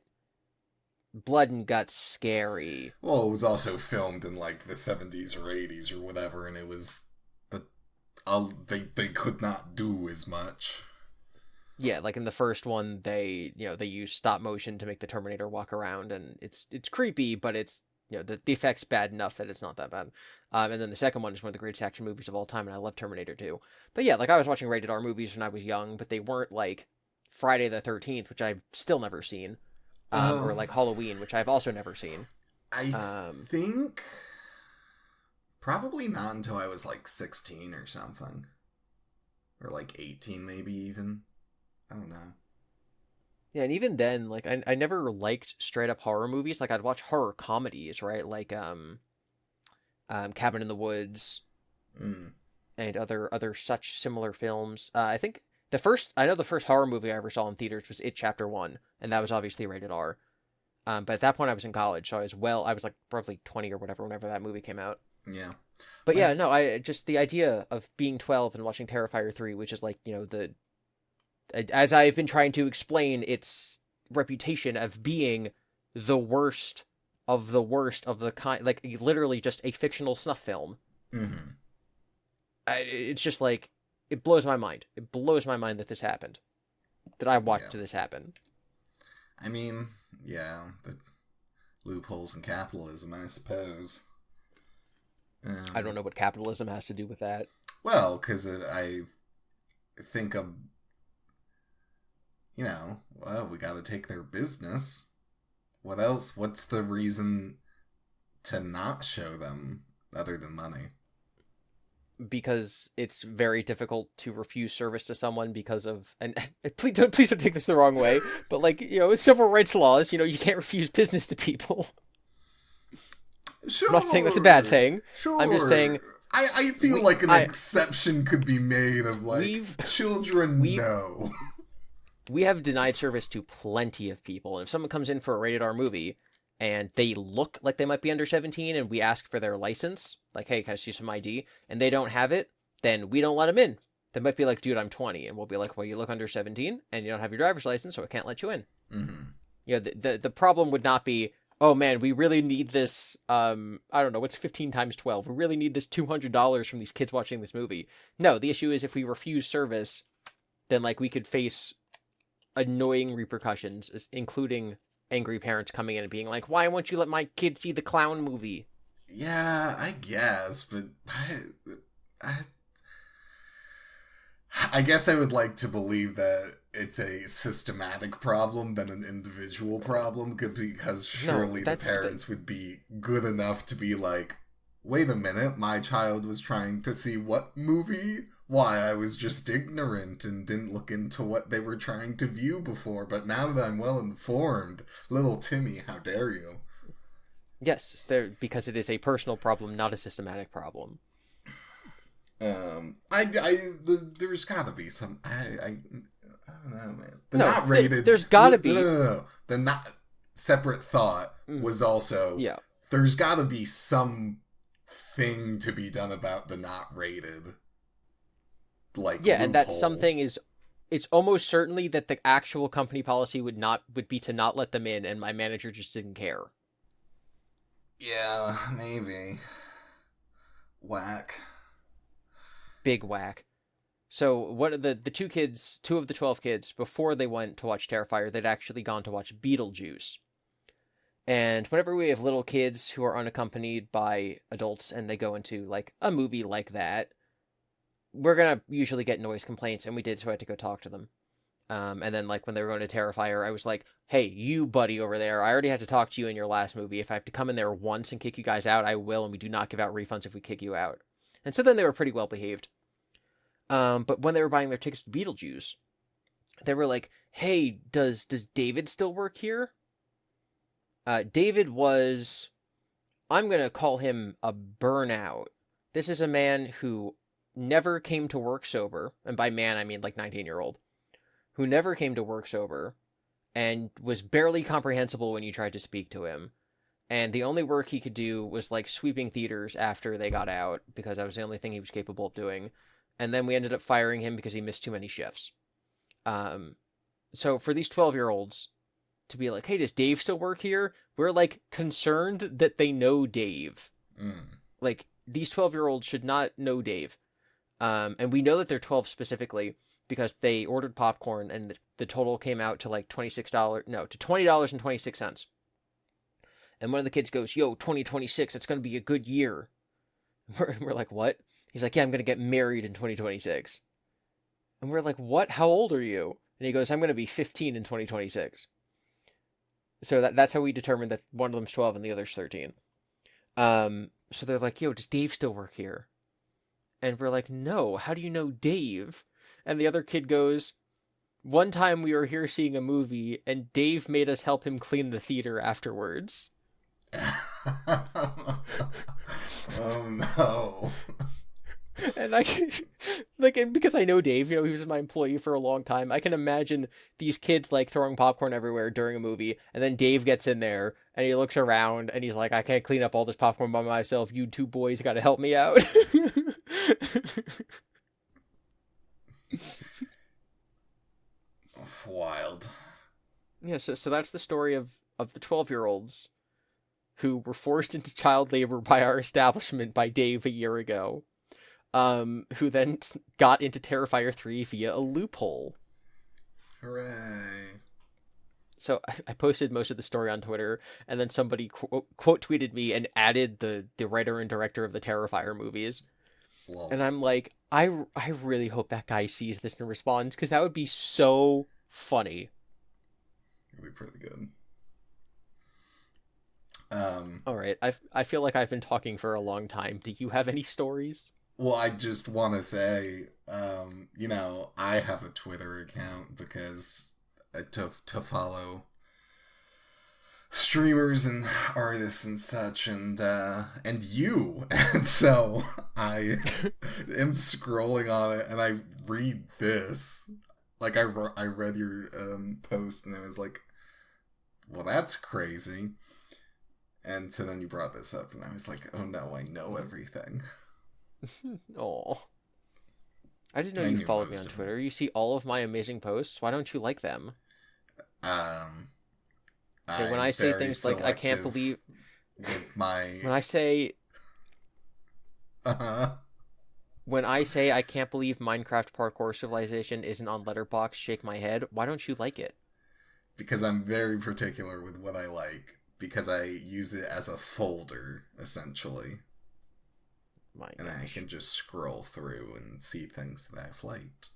blood and guts scary. Well, it was also filmed in like the 70s or 80s or whatever, and it was the they could not do as much. Yeah, like in the first one, they use stop motion to make the Terminator walk around, and it's creepy, but it's the effect's bad enough that it's not that bad. And then the second one is one of the greatest action movies of all time, and I love Terminator 2. But yeah, like I was watching rated R movies when I was young, but they weren't like Friday the 13th, which I've still never seen, or like Halloween, which I've also never seen. I think probably not until I was like 16 or something, or like 18 maybe even. I don't know. Yeah, and even then, like I never liked straight up horror movies. Like I'd watch horror comedies, right? Like Cabin in the Woods, and other such similar films. I know the first horror movie I ever saw in theaters was It Chapter 1, and that was obviously rated R. But at that point I was in college, so I was like probably 20 or whatever whenever that movie came out. Yeah. But yeah, no, I just the idea of being 12 and watching Terrifier 3, which is like, as I've been trying to explain its reputation of being the worst of the kind, like literally just a fictional snuff film. Mm-hmm. It's just like, it blows my mind. It blows my mind that this happened. That I watched this happen. I mean, yeah, the loopholes in capitalism, I suppose. I don't know what capitalism has to do with that. Well, because I think well, we gotta take their business. What else? What's the reason to not show them other than money? Because it's very difficult to refuse service to someone because of, and please don't take this the wrong way, but like, civil rights laws, you can't refuse business to people. Sure. I'm not saying that's a bad thing. Sure. I'm just saying, I feel like an exception could be made of like children. No. We have denied service to plenty of people. And if someone comes in for a rated R movie and they look like they might be under 17 and we ask for their license, like, hey, can I see some ID? And they don't have it, then we don't let them in. They might be like, dude, I'm 20. And we'll be like, well, you look under 17 and you don't have your driver's license, so I can't let you in. Mm-hmm. The problem would not be, oh man, we really need this, I don't know, what's 15 times 12? We really need this $200 from these kids watching this movie. No, the issue is if we refuse service, then like we could face annoying repercussions, including angry parents coming in and being like, why won't you let my kid see the clown movie? Yeah, I guess, but I guess I would like to believe that it's a systematic problem than an individual problem, because surely the parents would be good enough to be like, wait a minute, my child was trying to see what movie? Why, I was just ignorant and didn't look into what they were trying to view before, but now that I'm well informed, little Timmy, how dare you? Yes, because it is a personal problem, not a systematic problem. There's gotta be some, I don't know, man. The not rated. There's gotta be. No. The not separate thought was also, there's gotta be some thing to be done about the not rated. Like, loophole. And that something is, it's almost certainly that the actual company policy would be to not let them in, and my manager just didn't care. Yeah, maybe. Whack. Big whack. So one of the two of the 12 kids, before they went to watch Terrifier, they'd actually gone to watch Beetlejuice. And whenever we have little kids who are unaccompanied by adults and they go into like a movie like that, we're gonna usually get noise complaints, and we did, so I had to go talk to them. And then like when they were going to Terrifier, I was like, hey, you buddy over there, I already had to talk to you in your last movie. If I have to come in there once and kick you guys out, I will, and we do not give out refunds if we kick you out. And so then they were pretty well behaved. But when they were buying their tickets to Beetlejuice, they were like, hey, does David still work here? David was, I'm going to call him a burnout. This is a man who never came to work sober. And by man, I mean like 19-year-old. Who never came to work sober. and was barely comprehensible when you tried to speak to him. And the only work he could do was like sweeping theaters after they got out, because that was the only thing he was capable of doing. And then we ended up firing him because he missed too many shifts. So for these 12-year-olds to be like, hey, does Dave still work here? We're like concerned that they know Dave. Like, these 12-year-olds should not know Dave. And we know that they're 12 specifically because they ordered popcorn and the total came out to like $20.26. And one of the kids goes, yo, 2026, that's going to be a good year. We're like, what? He's like, yeah, I'm going to get married in 2026. And we're like, what? How old are you? And he goes, I'm going to be 15 in 2026. So that's how we determined that one of them's 12 and the other's 13. So they're like, yo, does Dave still work here? And we're like, no, how do you know Dave? And the other kid goes, one time we were here seeing a movie and Dave made us help him clean the theater afterwards. Oh no. And I like, and because I know Dave, he was my employee for a long time, I can imagine these kids like throwing popcorn everywhere during a movie, and then Dave gets in there and he looks around and he's like, I can't clean up all this popcorn by myself, you two boys gotta help me out. Wild. Yeah, so that's the story of the 12-year-olds who were forced into child labor by our establishment by Dave a year ago, who then got into Terrifier 3 via a loophole. Hooray. So I posted most of the story on Twitter, and then somebody quote tweeted me and added the writer and director of the Terrifier movies. Lol. And I'm like, I really hope that guy sees this and responds, because that would be so funny. It'd be pretty good. All right, I feel like I've been talking for a long time. Do you have any stories? Well, I just want to say, I have a Twitter account because to follow streamers and artists and such, and you, and so I am scrolling on it and I read this. Like, I read your post and I was like, well, that's crazy. And so then you brought this up and I was like, oh no, I know everything. Oh, I didn't know you followed me on Twitter. You see all of my amazing posts. Why don't you like them? When I say things like, I can't believe with my when I say when I say I can't believe Minecraft Parkour Civilization isn't on Letterboxd, shake my head. Why don't you like it? Because I'm very particular with what I like. Because I use it as a folder, essentially. And I can just scroll through and see things that I've liked.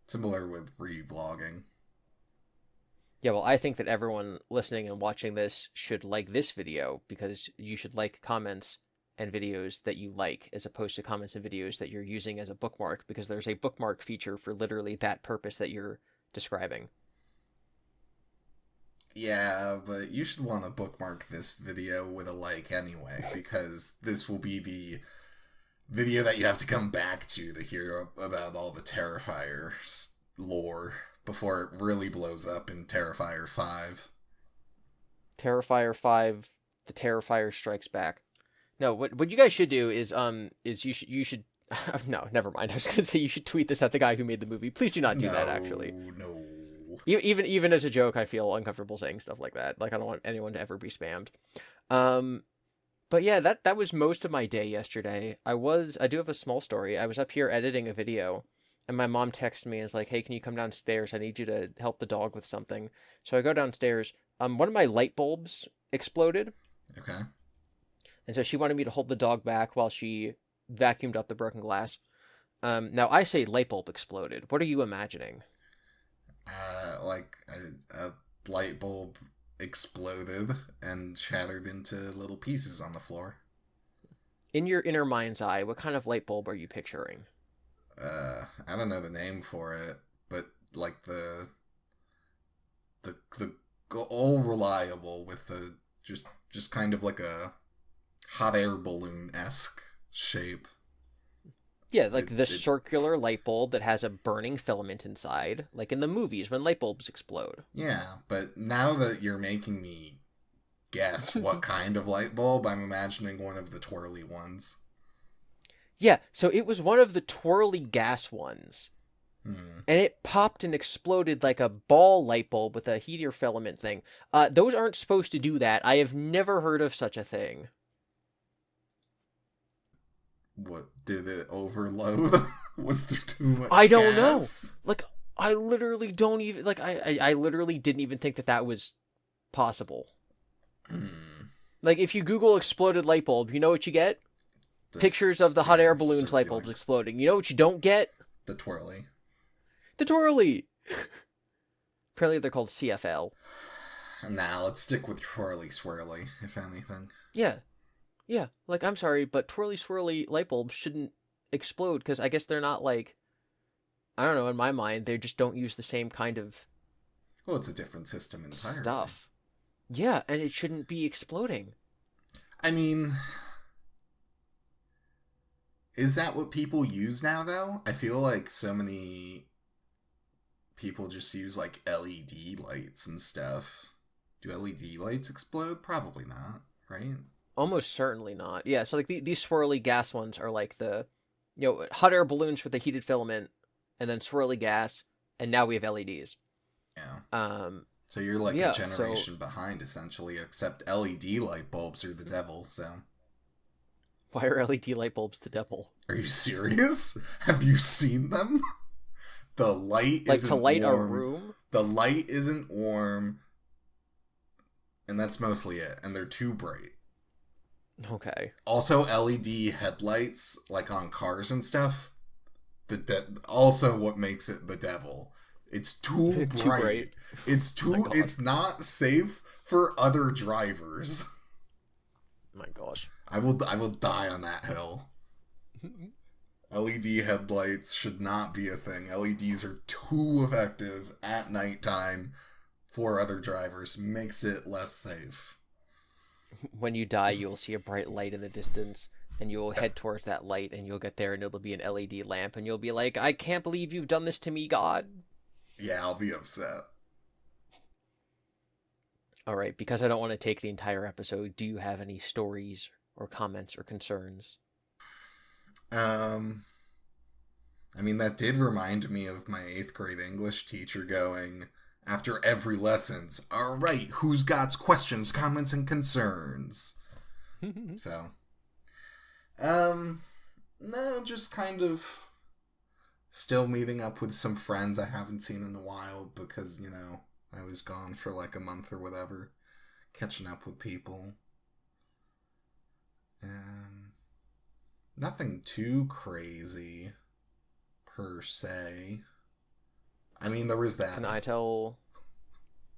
Similar with revlogging. Yeah, well, I think that everyone listening and watching this should like this video, because you should like comments and videos that you like, as opposed to comments and videos that you're using as a bookmark, because there's a bookmark feature for literally that purpose that you're describing. Yeah, but you should want to bookmark this video with a like anyway, because this will be the video that you have to come back to hear about all the Terrifier lore before it really blows up in Terrifier 5. Terrifier 5, the Terrifier Strikes Back. No, what you guys should do is you should no, never mind. I was going to say you should tweet this at the guy who made the movie. Please do not do that, actually. No. Even as a joke, I feel uncomfortable saying stuff like that. Like, I don't want anyone to ever be spammed. But yeah, that was most of my day yesterday. I do have a small story. I was up here editing a video, and my mom texted me and was like, hey, can you come downstairs? I need you to help the dog with something. So I go downstairs. One of my light bulbs exploded. Okay. And so she wanted me to hold the dog back while she vacuumed up the broken glass. Now, I say light bulb exploded. What are you imagining? Like a light bulb exploded and shattered into little pieces on the floor. In your inner mind's eye, what kind of light bulb are you picturing? I don't know the name for it, but like the all reliable with the just kind of like a hot air balloon-esque shape. Yeah, like the It circular light bulb that has a burning filament inside, like in the movies when light bulbs explode. Yeah, but now that you're making me guess what kind of light bulb, I'm imagining one of the twirly ones. Yeah, so it was one of the twirly gas ones. Hmm. And it popped and exploded like a ball light bulb with a heater filament thing. Those aren't supposed to do that. I have never heard of such a thing. What did it overload? Was there too I much don't know. gas? Like, I literally don't even, like, I literally didn't even think that was possible. Hmm. Like, if you Google exploded light bulb, you know what you get? This Pictures of the hot air balloons light circular. bulbs exploding. You know what you don't get? The twirly. The twirly. Apparently they're called CFL. Now let's stick with twirly swirly, if anything. Yeah. Yeah. Like, I'm sorry, but twirly swirly light bulbs shouldn't explode because I guess they're not like, I don't know, in my mind, they just don't use the same kind of Well, it's a different system entirely. stuff. Yeah, and it shouldn't be exploding. I mean, is that what people use now, though? I feel like so many people just use, like, LED lights and stuff. Do LED lights explode? Probably not, right? Almost certainly not. Yeah, so like these swirly gas ones are like the, hot air balloons with the heated filament, and then swirly gas, and now we have LEDs. Yeah. So you're like a Yeah, generation behind, essentially, except LED light bulbs are the devil, so. why are LED light bulbs the devil? Are you serious? Have you seen them? The light Like isn't to light warm. a room? The light isn't warm, and that's mostly it. And they're too bright. Okay. Also, LED headlights, like on cars and stuff, that also what makes it the devil. It's too bright. Too bright. It's too. My God. It's not safe for other drivers. My gosh. I will die on that hill. LED headlights should not be a thing. LEDs are too effective at nighttime for other drivers. Makes it less safe. When you die, you'll see a bright light in the distance, and you'll head towards that light, and you'll get there, and it'll be an LED lamp, and you'll be like, I can't believe you've done this to me, God. Yeah, I'll be upset. Alright, because I don't want to take the entire episode, do you have any stories or comments or concerns? I mean, that did remind me of my 8th grade English teacher going, after every lessons, all right, who's got questions, comments, and concerns? So, no, just kind of still meeting up with some friends I haven't seen in a while because, I was gone for like a month or whatever, catching up with people. Nothing too crazy, per se. I mean, there was that. Can I tell...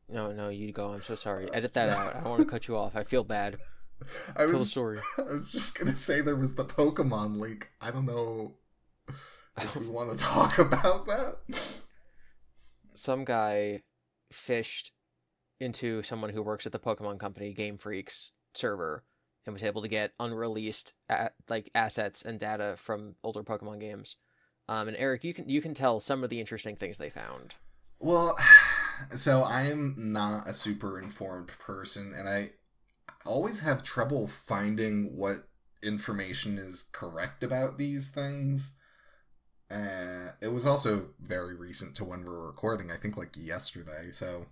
No, you go. I'm so sorry. Edit that out. I don't want to cut you off. I feel bad. Tell the story. I was just going to say there was the Pokemon leak. I don't know if we want to talk about that. Some guy fished into someone who works at the Pokemon company, Game Freak's server, and was able to get unreleased assets and data from older Pokemon games. And Eric, you can tell some of the interesting things they found. Well, so I'm not a super informed person, and I always have trouble finding what information is correct about these things. It was also very recent to when we're recording, I think like yesterday, so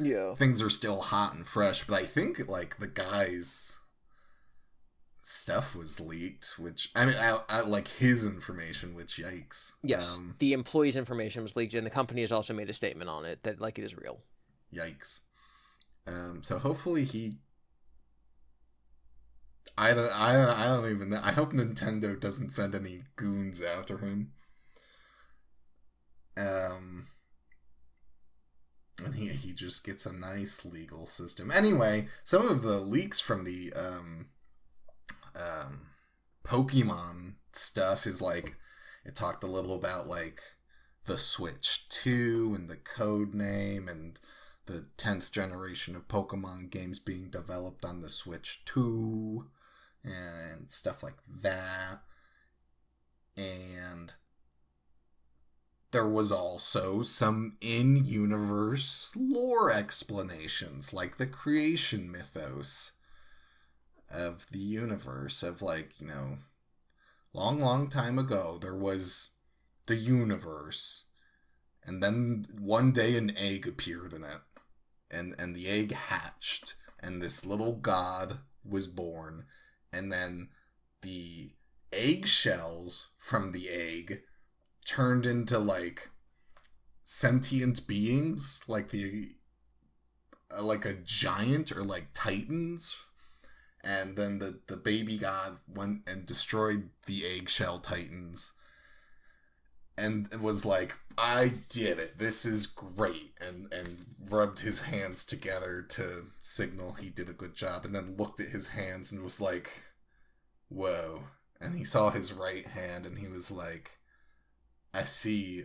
yeah, things are still hot and fresh, but I think like the guy's stuff was leaked, which I mean, I like his information, which yikes. Yes, the employee's information was leaked, and the company has also made a statement on it that like it is real. Yikes. So hopefully he. I don't even know. I hope Nintendo doesn't send any goons after him. And he just gets a nice legal system. Anyway, some of the leaks from the Pokemon stuff is like, it talked a little about like the Switch 2 and the code name and the 10th generation of Pokemon games being developed on the Switch 2 and stuff like that. And there was also some in-universe lore explanations, like the creation mythos of the universe, of like, long, long time ago, there was the universe, and then one day an egg appeared in it, and the egg hatched, and this little god was born, and then the eggshells from the egg turned into like sentient beings, like like a giant, or like titans, and then the baby god went and destroyed the eggshell titans and was like, I did it, this is great, and rubbed his hands together to signal he did a good job, and then looked at his hands and was like, whoa. And he saw his right hand and he was like, I see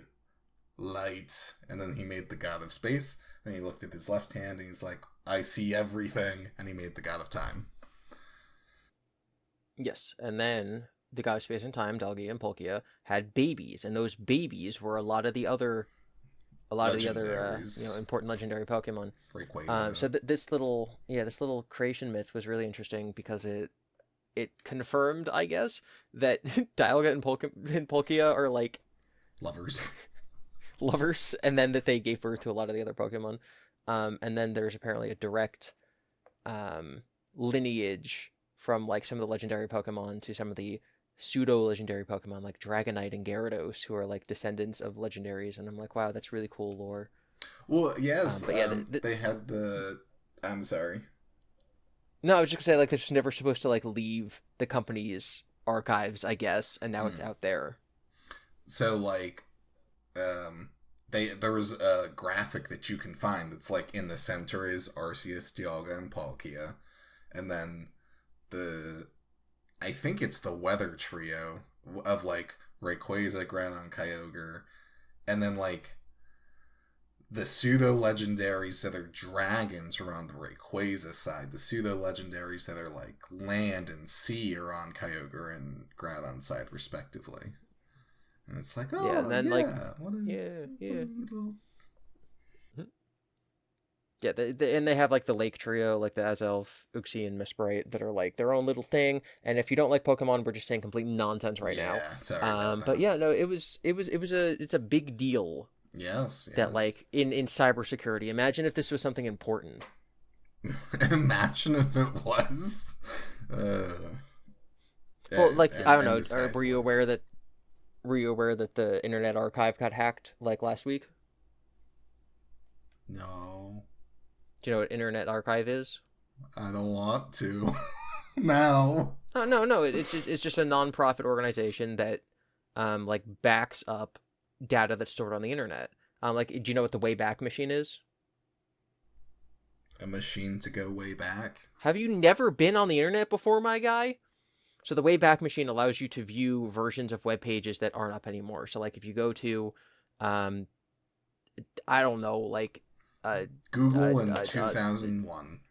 light. And then he made the god of space, and he looked at his left hand and he's like, I see everything, and he made the god of time. Yes, and then the god of space and time, Dalgia and Palkia, had babies, and those babies were a lot of the other important legendary Pokemon. So this little creation myth was really interesting because it confirmed, I guess, that Dialga and Palkia are like lovers, and then that they gave birth to a lot of the other Pokemon. And then there's apparently a direct lineage from like some of the legendary Pokemon to some of the pseudo-legendary Pokemon like Dragonite and Gyarados, who are like descendants of legendaries, and I'm like, wow, that's really cool lore. Well, yes, they had the... I'm sorry. No, I was just gonna say, like, this was never supposed to like leave the company's archives, I guess, and now it's out there. So, like, there was a graphic that you can find that's like in the center is Arceus, Dialga, and Palkia, and then I think it's the weather trio of like Rayquaza, Groudon, Kyogre, and then like the pseudo-legendaries that are dragons are on the Rayquaza side. The pseudo-legendaries that are like land and sea are on Kyogre and Groudon side, respectively. And it's like, oh, yeah, and then and they have like the Lake Trio, like the Azelf, Uxie, and Mistbright, that are like their own little thing. And if you don't like Pokemon, we're just saying complete nonsense right now. Sorry about that. But yeah, no, it's a big deal. Yes. That like in cybersecurity. Imagine if this was something important. Imagine if it was. Well, like I don't know. Were you aware that the Internet Archive got hacked like last week? No. Do you know what Internet Archive is? I don't want to. No. Oh, no. It's just a non-profit organization that like backs up data that's stored on the internet. Like, do you know what the Wayback Machine is? A machine to go way back? Have you never been on the internet before, my guy? So the Wayback Machine allows you to view versions of web pages that aren't up anymore. So like if you go to, I don't know, like Google in 2001.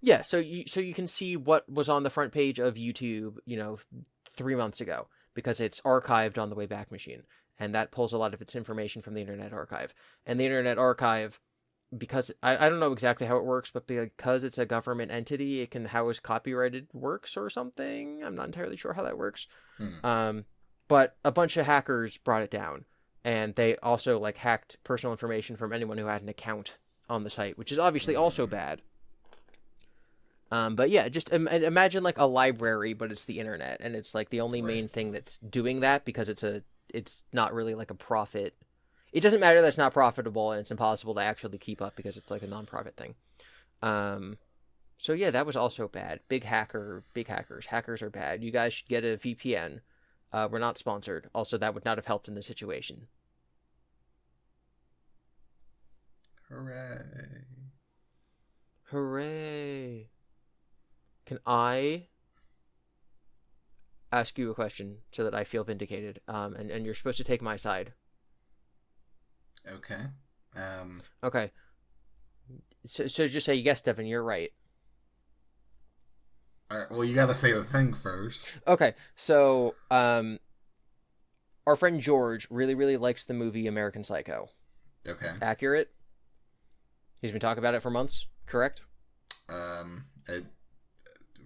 Yeah, so you can see what was on the front page of YouTube, 3 months ago, because it's archived on the Wayback Machine, and that pulls a lot of its information from the Internet Archive. And the Internet Archive, because I don't know exactly how it works, but because it's a government entity, it can house copyrighted works or something. I'm not entirely sure how that works. But a bunch of hackers brought it down, and they also like hacked personal information from anyone who had an account on the site, which is obviously also bad. But yeah, just imagine like a library, but it's the internet, and it's like the only main thing that's doing that, because it's not really like a profit. It doesn't matter that it's not profitable, and it's impossible to actually keep up because it's like a non-profit thing. So yeah, that was also bad. Big hackers. Hackers are bad. You guys should get a VPN. We're not sponsored. Also, that would not have helped in this situation. Hooray. Can I ask you a question so that I feel vindicated? And you're supposed to take my side. Okay. Okay. So just say, yes, Devon, you're right. All right, well, you gotta say the thing first. Okay, so, our friend George really, really likes the movie American Psycho. Okay. Accurate? He's been talking about it for months, correct? It,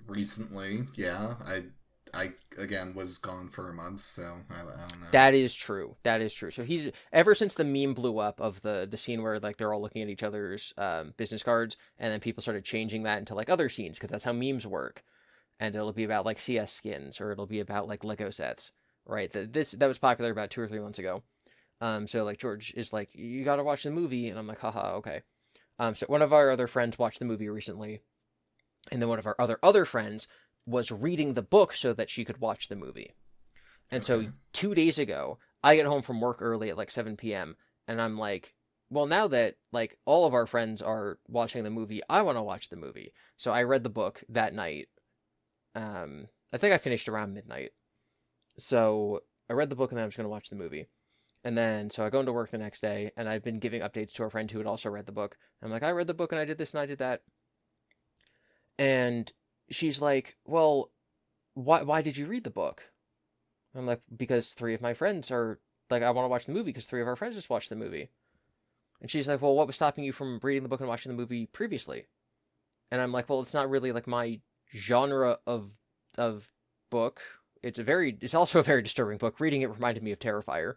recently, yeah. I again was gone for a month, so I don't know. That is true. That is true. So he's ever since the meme blew up of the scene where like they're all looking at each other's business cards, and then people started changing that into like other scenes because that's how memes work, and it'll be about like CS skins or it'll be about like Lego sets, right? That was popular about 2 or 3 months ago. So like George is like, you got to watch the movie, and I'm like, haha, okay. So one of our other friends watched the movie recently, and then one of our other friends was reading the book so that she could watch the movie. And so 2 days ago, I get home from work early at like 7 p.m. and I'm like, well, now that like all of our friends are watching the movie, I want to watch the movie. So I read the book that night. I think I finished around midnight. So I read the book and then I was going to watch the movie. And then, so I go into work the next day, and I've been giving updates to a friend who had also read the book. I'm like, I read the book, and I did this, and I did that. And she's like, well, why did you read the book? I'm like, because 3 of my friends are, like, I want to watch the movie, because 3 of our friends just watched the movie. And she's like, well, what was stopping you from reading the book and watching the movie previously? And I'm like, well, it's not really, like, my genre of book. It's also a very disturbing book. Reading it reminded me of Terrifier.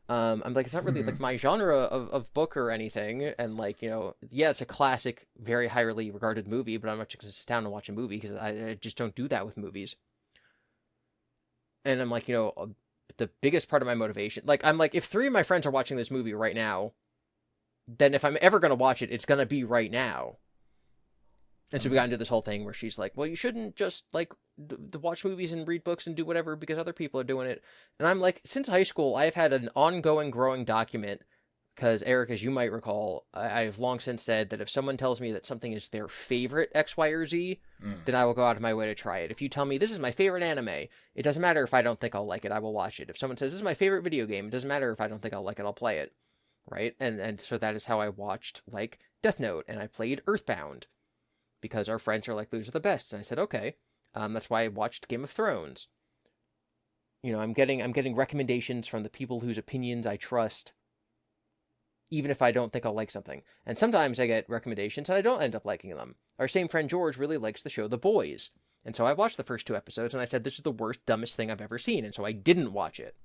I'm like, it's not really like my genre of book or anything. And like, you know, yeah, it's a classic, very highly regarded movie, but I'm not just going to sit down and watch a movie because I just don't do that with movies. And I'm like, you know, the biggest part of my motivation, like, I'm like, if 3 of my friends are watching this movie right now, then if I'm ever going to watch it, it's going to be right now. And so we got into this whole thing where she's like, well, you shouldn't just, like, watch movies and read books and do whatever because other people are doing it. And I'm like, since high school, I've had an ongoing, growing document because, Eric, as you might recall, I've long since said that if someone tells me that something is their favorite X, Y, or Z, then I will go out of my way to try it. If you tell me this is my favorite anime, it doesn't matter if I don't think I'll like it, I will watch it. If someone says this is my favorite video game, it doesn't matter if I don't think I'll like it, I'll play it. Right? And so that is how I watched, like, Death Note, and I played Earthbound. Because our friends are like, those are the best. And I said, okay. That's why I watched Game of Thrones. You know, I'm getting recommendations from the people whose opinions I trust, even if I don't think I'll like something. And sometimes I get recommendations and I don't end up liking them. Our same friend George really likes the show The Boys. And so I watched the first 2 episodes and I said, this is the worst, dumbest thing I've ever seen. And so I didn't watch it.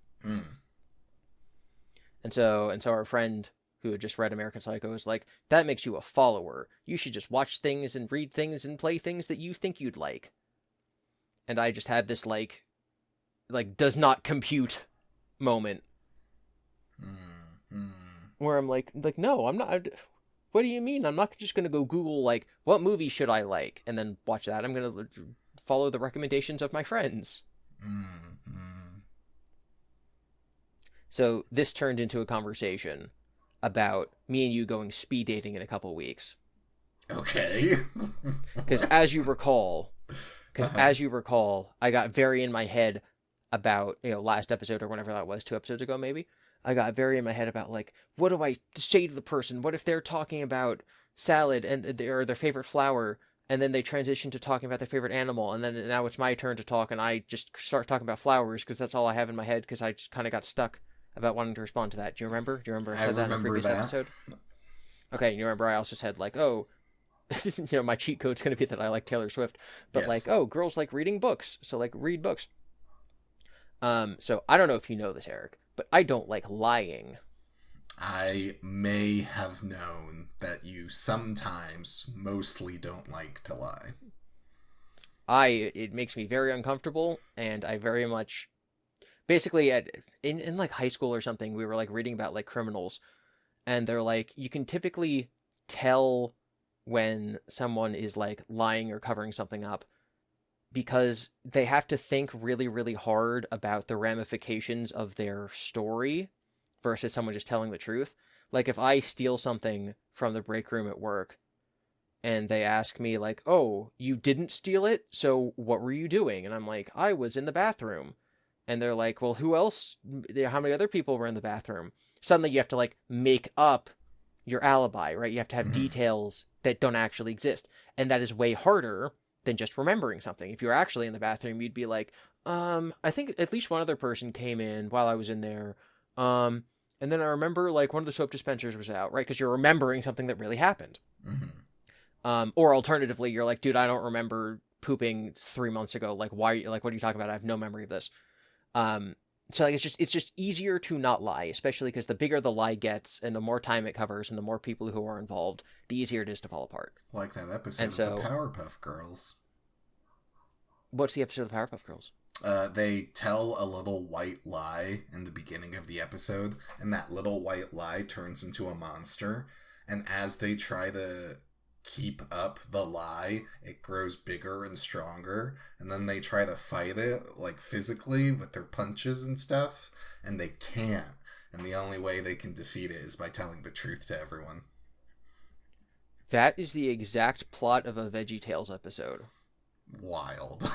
And so our friend who had just read American Psycho is like, that makes you a follower. You should just watch things and read things and play things that you think you'd like. And I just had this, like does not compute moment. Where I'm like, no, I'm not. What do you mean? I'm not just going to go Google, like, what movie should I like? And then watch that. I'm going to follow the recommendations of my friends. So this turned into a conversation about me and you going speed dating in a couple weeks. Okay. Because as you recall, I got very in my head about, you know, last episode or whenever that was, 2 episodes ago maybe, I got very in my head about, like, what do I say to the person? What if they're talking about salad or their favorite flower, and then they transition to talking about their favorite animal, and then now it's my turn to talk, and I just start talking about flowers because that's all I have in my head because I just kind of got stuck about wanting to respond to that. Do you remember? I said that in a previous episode? Okay, you remember I also said, like, oh, you know, my cheat code's going to be that I like Taylor Swift. But, yes, like, oh, girls like reading books, so, like, read books. So I don't know if you know this, Eric, but I don't like lying. I may have known that you sometimes mostly don't like to lie. It makes me very uncomfortable, and I very much... Basically, in like high school or something, we were like reading about like criminals, and they're like, you can typically tell when someone is like lying or covering something up because they have to think really, really hard about the ramifications of their story versus someone just telling the truth. Like if I steal something from the break room at work and they ask me like, oh, you didn't steal it? So what were you doing? And I'm like, I was in the bathroom. And they're like, well, who else? How many other people were in the bathroom? Suddenly you have to, like, make up your alibi, right? You have to have details that don't actually exist. And that is way harder than just remembering something. If you're actually in the bathroom, you'd be like, I think at least one other person came in while I was in there. And then I remember like one of the soap dispensers was out, right? Because you're remembering something that really happened. Mm-hmm. Or alternatively, you're like, dude, I don't remember pooping 3 months ago. Like, why? Like, what are you talking about? I have no memory of this. So like, it's just easier to not lie, especially because the bigger the lie gets and the more time it covers and the more people who are involved, the easier it is to fall apart. Like that episode of the Powerpuff Girls. What's the episode of the Powerpuff Girls? They tell a little white lie in the beginning of the episode, and that little white lie turns into a monster. And as they try to keep up the lie, it grows bigger and stronger, and then they try to fight it, like physically, with their punches and stuff, and they can't. And the only way they can defeat it is by telling the truth to everyone. That is the exact plot of a VeggieTales episode. Wild.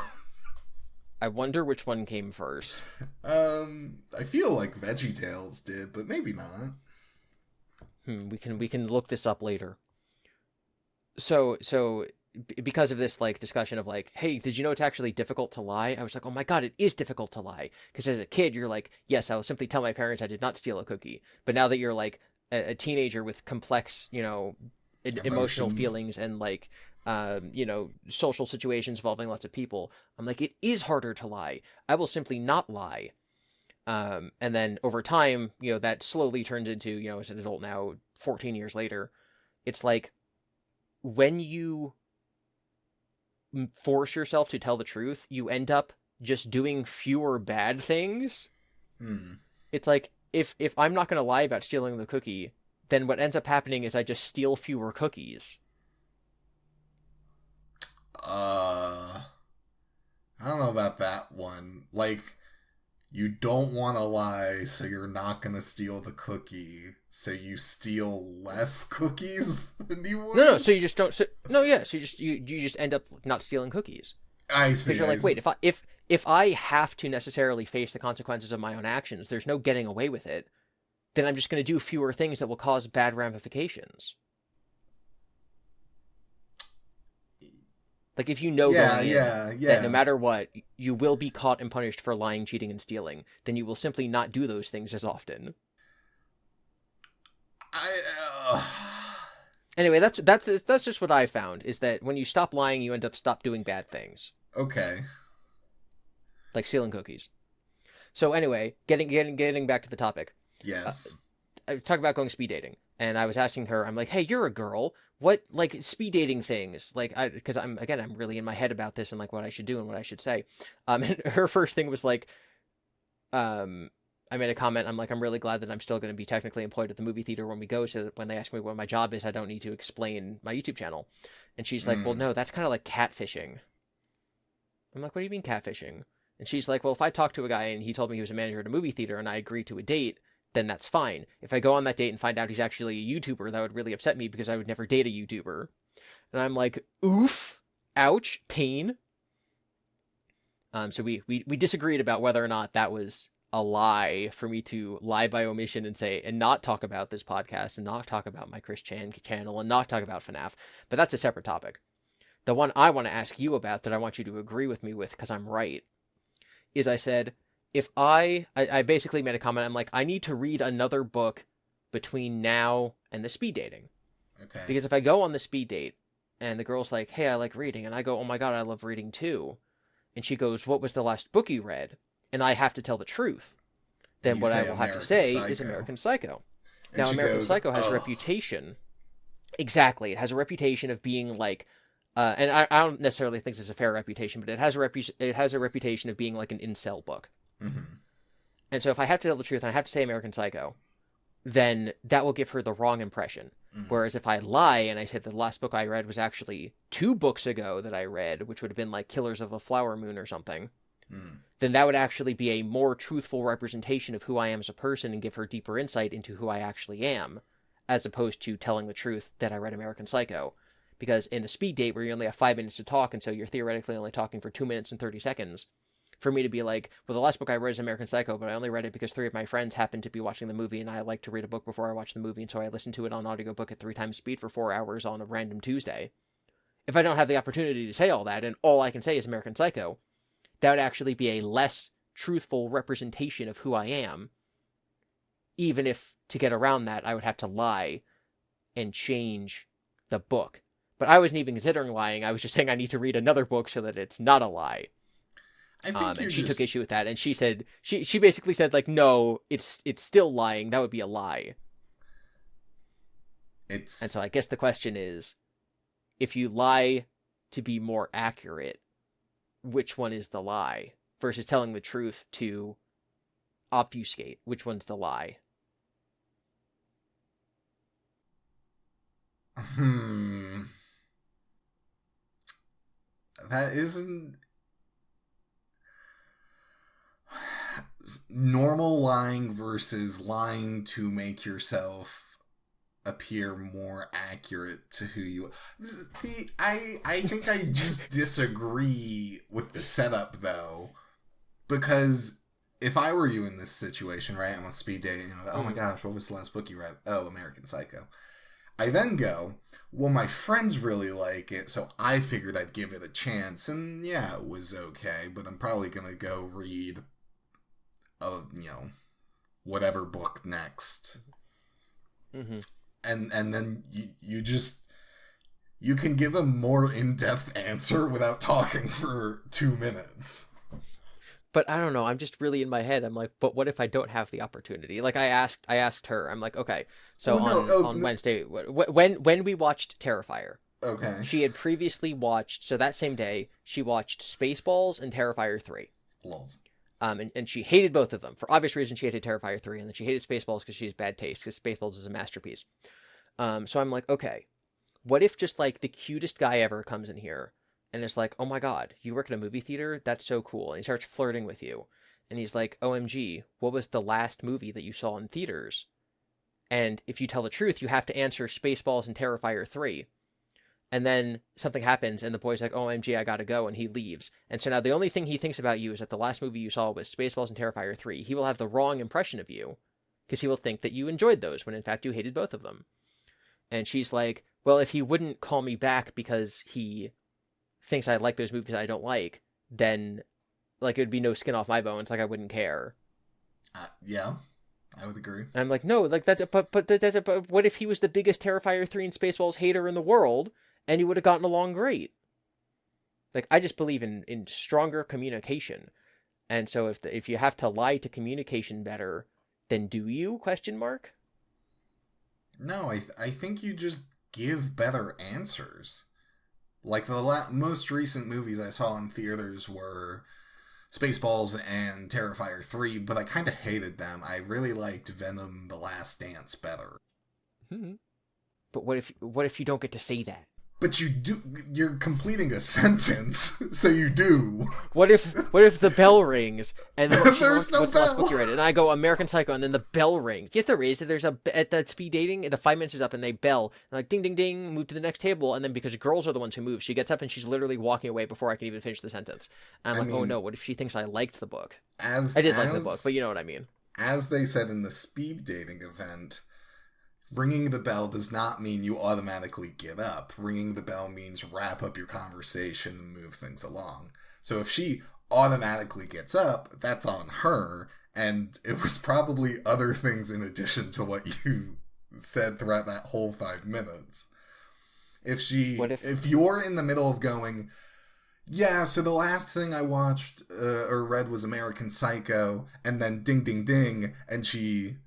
I wonder which one came first. I feel like VeggieTales did, but maybe not. We can look this up later. So because of this like discussion of like, hey, did you know it's actually difficult to lie? I was like, oh my god, it is difficult to lie. Because as a kid, you're like, yes, I will simply tell my parents I did not steal a cookie. But now that you're like a teenager with complex, emotional feelings and like, social situations involving lots of people, I'm like, it is harder to lie. I will simply not lie. And then over time, that slowly turns into, as an adult now, 14 years later, it's like, when you force yourself to tell the truth, you end up just doing fewer bad things. It's like, if I'm not going to lie about stealing the cookie, then what ends up happening is I just steal fewer cookies. I don't know about that one. Like, you don't want to lie, so you're not going to steal the cookie, so you steal less cookies than you would? No, so you just don't... So you just end up not stealing cookies. I see. Because you're like, wait, if I have to necessarily face the consequences of my own actions, there's no getting away with it, then I'm just going to do fewer things that will cause bad ramifications. Like, if you know going in that no matter what, you will be caught and punished for lying, cheating, and stealing, then you will simply not do those things as often. Anyway, that's just what I found, is that when you stop lying, you end up doing bad things. Okay. Like stealing cookies. So anyway, getting back to the topic. Yes. I talked about going speed dating, and I was asking her, I'm like, hey, you're a girl. What, like, speed dating things? Like, because I'm really in my head about this and, like, what I should do and what I should say. And her first thing was, like, I made a comment. I'm like, I'm really glad that I'm still going to be technically employed at the movie theater when we go, so that when they ask me what my job is, I don't need to explain my YouTube channel. And she's like, well, no, that's kind of like catfishing. I'm like, what do you mean catfishing? And she's like, well, if I talked to a guy and he told me he was a manager at a movie theater and I agreed to a date, then that's fine. If I go on that date and find out he's actually a YouTuber, that would really upset me because I would never date a YouTuber. And I'm like, oof, ouch, pain. So we disagreed about whether or not that was a lie for me to lie by omission and not talk about this podcast and not talk about my Chris Chan channel and not talk about FNAF. But that's a separate topic. The one I want to ask you about that I want you to agree with me with, because I'm right, is I said, if I basically made a comment, I'm like, I need to read another book between now and the speed dating. Okay. Because if I go on the speed date and the girl's like, hey, I like reading, and I go, oh my god, I love reading too, and she goes, what was the last book you read? And I have to tell the truth. Then what I will have to say is American Psycho. Now, American Psycho has a reputation. Exactly. It has a reputation of being like, and I don't necessarily think this is a fair reputation, but it has a reputation of being like an incel book. Mm-hmm. And so if I have to tell the truth and I have to say American Psycho, then that will give her the wrong impression. Mm-hmm. Whereas if I lie and I said the last book I read was actually 2 books ago that I read, which would have been like Killers of the Flower Moon or something, then that would actually be a more truthful representation of who I am as a person and give her deeper insight into who I actually am, as opposed to telling the truth that I read American Psycho. Because in a speed date where you only have 5 minutes to talk, and so you're theoretically only talking for 2 minutes and 30 seconds, for me to be like, well, the last book I read is American Psycho, but I only read it because 3 of my friends happened to be watching the movie, and I like to read a book before I watch the movie, and so I listened to it on audiobook at 3 times speed for 4 hours on a random Tuesday. if I don't have the opportunity to say all that, and all I can say is American Psycho, that would actually be a less truthful representation of who I am, even if, to get around that, I would have to lie and change the book. But I wasn't even considering lying. I was just saying I need to read another book so that it's not a lie. I think and she took issue with that, and she said, she basically said, like, no, it's still lying. That would be a lie. And so I guess the question is, if you lie to be more accurate, which one is the lie? Versus telling the truth to obfuscate, which one's the lie? That isn't... Normal lying versus lying to make yourself appear more accurate to who you are. I think I just disagree with the setup, though, because if I were you in this situation, right, I'm on speed dating, oh my gosh, what was the last book you read? Oh, American Psycho. I then go, well, my friends really like it, so I figured I'd give it a chance, and yeah, it was okay, but I'm probably gonna go read whatever book next. Mm-hmm. And then you can give a more in-depth answer without talking for 2 minutes. But I don't know, I'm just really in my head, I'm like, but what if I don't have the opportunity? Like, I asked her, I'm like, okay, so on Wednesday, when we watched Terrifier, okay, she had previously watched, so that same day, she watched Spaceballs and Terrifier 3. Lols. And she hated both of them. For obvious reasons, she hated Terrifier 3, and then she hated Spaceballs because she has bad taste, because Spaceballs is a masterpiece. So I'm like, okay, what if just, like, the cutest guy ever comes in here, and it's like, oh my god, you work at a movie theater? That's so cool. And he starts flirting with you. And he's like, OMG, what was the last movie that you saw in theaters? And if you tell the truth, you have to answer Spaceballs and Terrifier 3. And then something happens, and the boy's like, OMG, I gotta go, and he leaves. And so now the only thing he thinks about you is that the last movie you saw was Spaceballs and Terrifier 3. He will have the wrong impression of you, because he will think that you enjoyed those, when in fact you hated both of them. And she's like, well, if he wouldn't call me back because he thinks I like those movies I don't like, then, like, it would be no skin off my bones, like, I wouldn't care. Yeah, I would agree. And I'm like, no, like, but what if he was the biggest Terrifier 3 and Spaceballs hater in the world, and you would have gotten along great? Like, I just believe in stronger communication. And so if you have to lie to communication better, then do you? Question mark. No, I think you just give better answers. Like, the most recent movies I saw in theaters were Spaceballs and Terrifier 3, but I kind of hated them. I really liked Venom: The Last Dance better. Mm-hmm. But what if you don't get to say that? But you do. You're completing a sentence, so you do. What if the bell rings and then there's no what's the last bell? book you read? And I go American Psycho, and then the bell rings. Yes, there is. There's at that speed dating, the 5 minutes is up, and they bell, and like ding ding ding, move to the next table, and then because girls are the ones who move, she gets up and she's literally walking away before I can even finish the sentence. And I'm like, oh no, what if she thinks I liked the book? I did like the book, but you know what I mean. As they said in the speed dating event, ringing the bell does not mean you automatically get up. Ringing the bell means wrap up your conversation and move things along. So if she automatically gets up, that's on her, and it was probably other things in addition to what you said throughout that whole 5 minutes. If you're in the middle of going, yeah, so the last thing I watched or read was American Psycho, and then ding ding ding, and she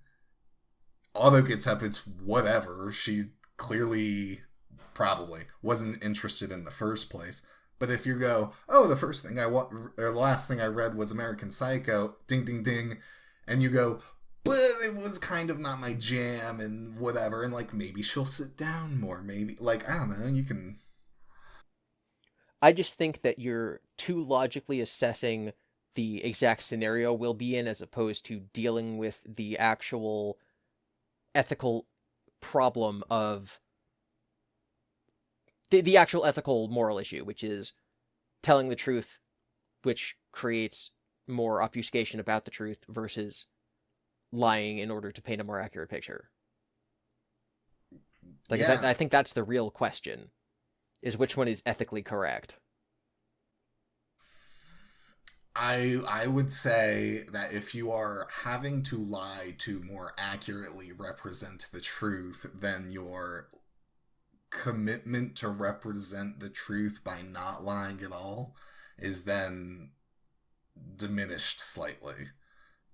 auto gets up, it's whatever. She clearly probably wasn't interested in the first place. But if you go, oh, the last thing I read was American Psycho, ding ding ding, and you go, but it was kind of not my jam and whatever, and like maybe she'll sit down more, maybe, like, I don't know, you can. I just think that you're too logically assessing the exact scenario we'll be in as opposed to dealing with the actual ethical problem of the actual ethical moral issue, which is telling the truth, which creates more obfuscation about the truth versus lying in order to paint a more accurate picture. Like, yeah. I think that's the real question. is which one is ethically correct. I would say that if you are having to lie to more accurately represent the truth, then your commitment to represent the truth by not lying at all is then diminished slightly.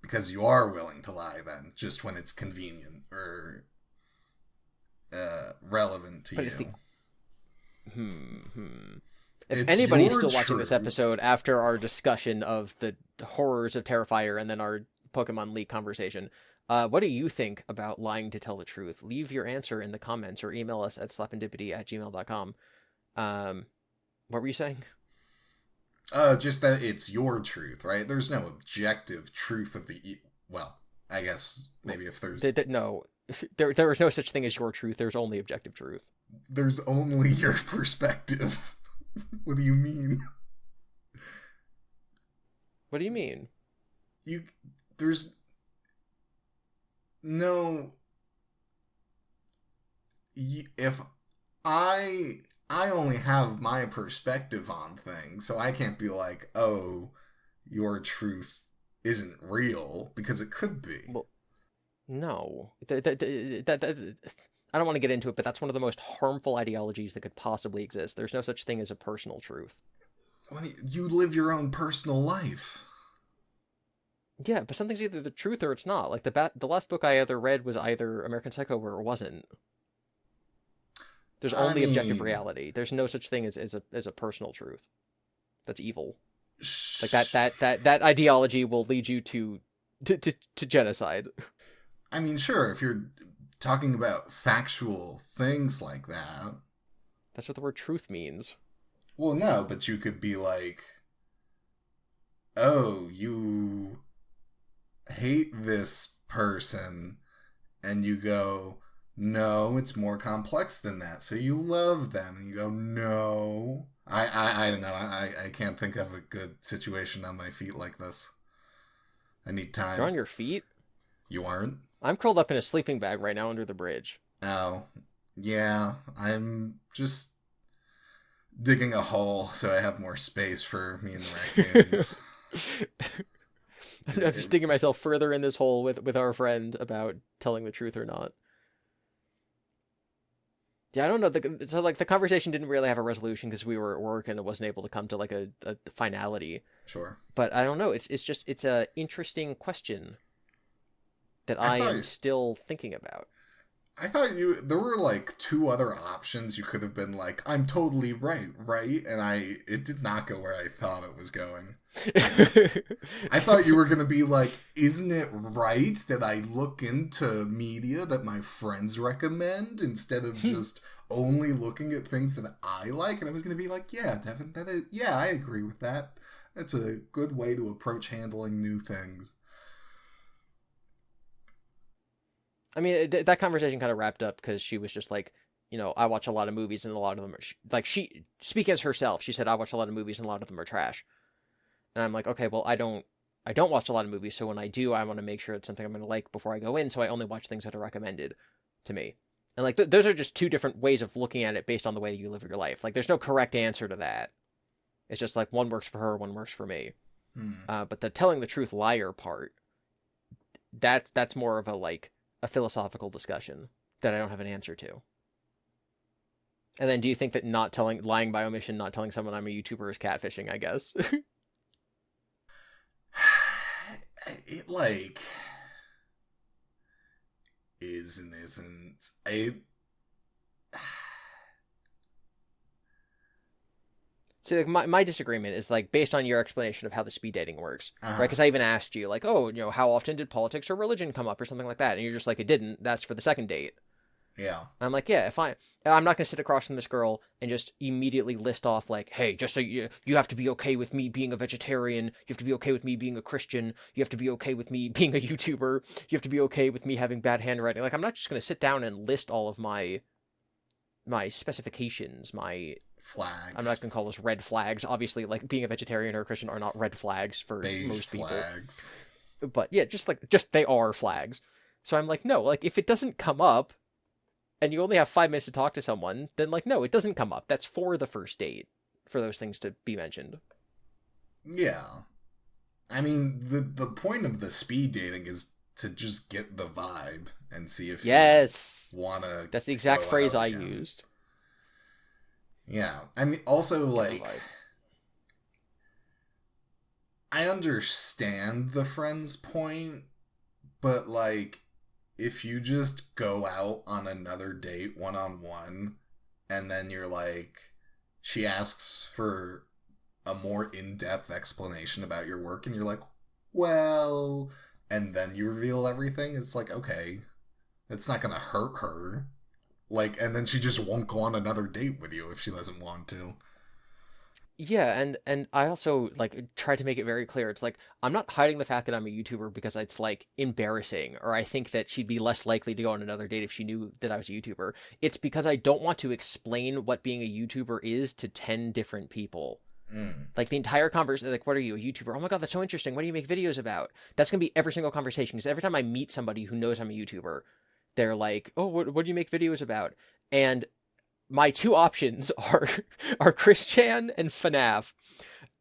Because you are willing to lie then, just when it's convenient or relevant to But you. it's the... If anybody's still watching this episode after our discussion of the horrors of Terrifier and then our Pokemon League conversation, what do you think about lying to tell the truth? Leave your answer in the comments or email us at slapendipity@gmail.com. What were you saying? Just that it's your truth, right? There's no objective truth of the... Well, I guess maybe if there's... No, there is no such thing as your truth. There's only objective truth. There's only your perspective. What do you mean? What do you mean? There's no... If I only have my perspective on things, so I can't be like, oh, your truth isn't real, because it could be. Well, no. I don't want to get into it, but that's one of the most harmful ideologies that could possibly exist. There's no such thing as a personal truth. Well, you live your own personal life. Yeah, but something's either the truth or it's not. Like, the last book I ever read was either American Psycho or it wasn't. There's only objective reality. There's no such thing as a personal truth. That's evil. Like that ideology will lead you to genocide. I mean, sure, if you're talking about factual things like that. That's what the word truth means. Well, no, but you could be like, oh, you hate this person, and you go, no, it's more complex than that, so you love them, and you go, no. I don't know, I can't think of a good situation on my feet like this. I need time. You're on your feet? You aren't? I'm curled up in a sleeping bag right now under the bridge. Oh, yeah, I'm just digging a hole so I have more space for me and the raccoons. I'm just digging myself further in this hole with our friend about telling the truth or not. Yeah, I don't know. The conversation didn't really have a resolution because we were at work and it wasn't able to come to like a finality. Sure. But I don't know. It's a interesting question that I am still thinking about. I thought there were like two other options. You could have been like, I'm totally right? And it did not go where I thought it was going. I thought you were going to be like, isn't it right that I look into media that my friends recommend instead of just only looking at things that I like? And I was going to be like, yeah, Devon, yeah, I agree with that. That's a good way to approach handling new things. I mean, that conversation kind of wrapped up because she was just like, I watch a lot of movies and a lot of them are... she, speaking as herself, she said, I watch a lot of movies and a lot of them are trash. And I'm like, okay, well, I don't watch a lot of movies, so when I do, I want to make sure it's something I'm going to like before I go in, so I only watch things that are recommended to me. And, like, those are just two different ways of looking at it based on the way you live your life. Like, there's no correct answer to that. It's just, like, one works for her, one works for me. But the telling the truth liar part, that's more of a philosophical discussion that I don't have an answer to. And then do you think that lying by omission, not telling someone I'm a YouTuber is catfishing, I guess? It, like, is and isn't. See, like, my disagreement is, like, based on your explanation of how the speed dating works, right? Because I even asked you, like, oh, how often did politics or religion come up or something like that? And you're just like, it didn't. That's for the second date. Yeah. And I'm like, yeah, I'm not going to sit across from this girl and just immediately list off, like, hey, just so you have to be okay with me being a vegetarian. You have to be okay with me being a Christian. You have to be okay with me being a YouTuber. You have to be okay with me having bad handwriting. Like, I'm not just going to sit down and list all of my specifications, my flags. I'm not going to call those red flags. Obviously, like, being a vegetarian or a Christian are not red flags for most people. Flags. But yeah, just they are flags. So I'm like, no, like, if it doesn't come up, and you only have 5 minutes to talk to someone, then like, no, it doesn't come up. That's for the first date, for those things to be mentioned. Yeah. I mean, the point of the speed dating is to just get the vibe and see if Yes. you want to. That's the exact phrase I used. Yeah. I mean, also, like, I understand the friend's point, but, like, if you just go out on another date one-on-one, and then you're like, she asks for a more in-depth explanation about your work, and you're like, well, and then you reveal everything, it's like, okay, it's not gonna hurt her. Like, and then she just won't go on another date with you if she doesn't want to. Yeah, and I also like try to make it very clear. It's like I'm not hiding the fact that I'm a YouTuber because it's like embarrassing, or I think that she'd be less likely to go on another date if she knew that I was a YouTuber. It's because I don't want to explain what being a YouTuber is to 10 different people. Like the entire conversation, like, what are you, a YouTuber? Oh my God, that's so interesting. What do you make videos about? That's going to be every single conversation. Because every time I meet somebody who knows I'm a YouTuber, they're like, oh, what do you make videos about? And my two options are Chris Chan and FNAF.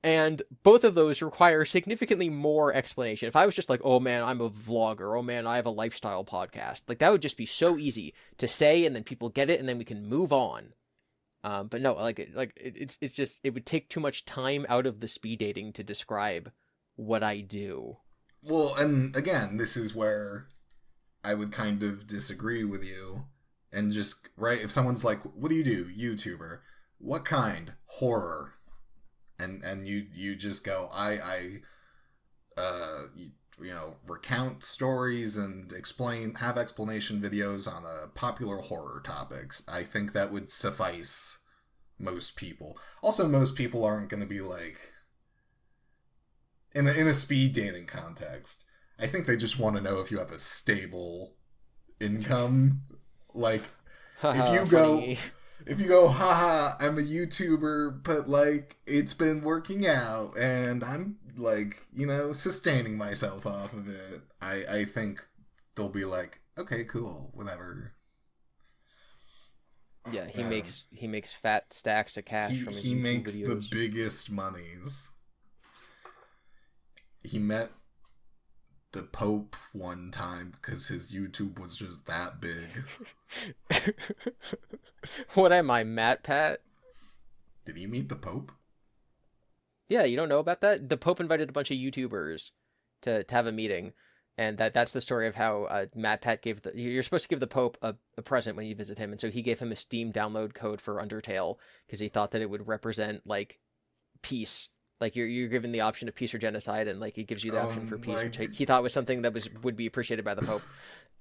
And both of those require significantly more explanation. If I was just like, oh man, I'm a vlogger. Oh man, I have a lifestyle podcast. Like that would just be so easy to say, and then people get it, and then we can move on. But no, it's just, it would take too much time out of the speed dating to describe what I do. Well, and again, this is where I would kind of disagree with you. And just, right, if someone's like, what do you do? YouTuber. What kind? Horror. And you just go, recount stories and have explanation videos on popular horror topics. I think that would suffice most people. Also, most people aren't going to be like, in a speed dating context, I think they just want to know if you have a stable income. Like, if you go, haha, I'm a YouTuber, but like, it's been working out and I'm like, sustaining myself off of it, I think they'll be like, okay, cool, whatever. Yeah, he makes fat stacks of cash from his YouTube videos. He makes the biggest monies. He met the Pope one time because his YouTube was just that big. What am I, Matt Pat? Did he meet the Pope? Yeah, you don't know about that? The Pope invited a bunch of YouTubers to have a meeting, and that's the story of how Matt Pat you're supposed to give the Pope a present when you visit him, and so he gave him a Steam download code for Undertale because he thought that it would represent like peace. Like you're given the option of peace or genocide, and like it gives you the option for peace, which he thought was something that would be appreciated by the Pope.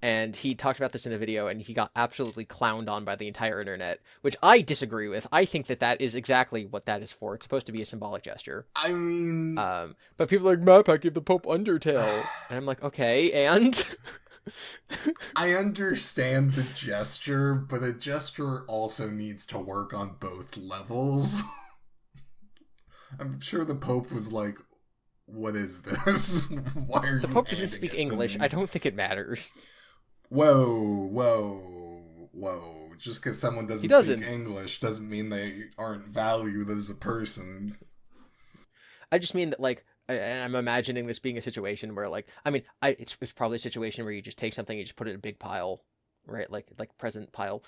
And he talked about this in a video, and he got absolutely clowned on by the entire internet, which I disagree with. I think that is exactly what that is for. It's supposed to be a symbolic gesture. I mean, but people are like, Matt, I give the Pope Undertale, and I'm like, okay, and I understand the gesture, but a gesture also needs to work on both levels. I'm sure the Pope was like, what is this? Why are the you Pope doesn't speak English. I don't think it matters. Whoa. Just because someone doesn't speak English doesn't mean they aren't valued as a person. I just mean that, like, and I'm imagining this being a situation where, like, I mean, it's probably a situation where you just take something, you just put it in a big pile, right? Like present pile.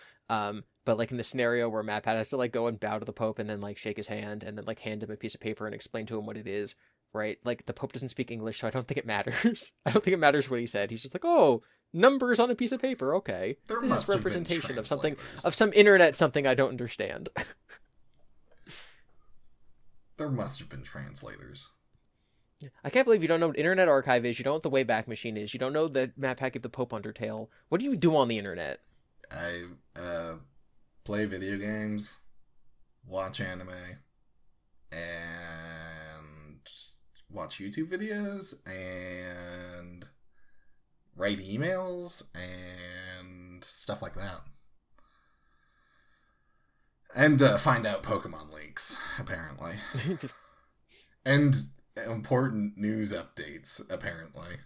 But like in the scenario where Matt Pat has to like go and bow to the Pope and then like shake his hand and then like hand him a piece of paper and explain to him what it is, right? Like the Pope doesn't speak English, so I don't think it matters. I don't think it matters what he said. He's just like, oh, numbers on a piece of paper. Okay, this is representation of something, of some internet something I don't understand. There must have been translators. I can't believe you don't know what Internet Archive is. You don't know what the Wayback Machine is. You don't know that Matt Pat gave the Pope Undertale. What do you do on the internet? I play video games, watch anime, and watch YouTube videos, and write emails, and stuff like that. And find out Pokemon leaks, apparently. And important news updates, apparently.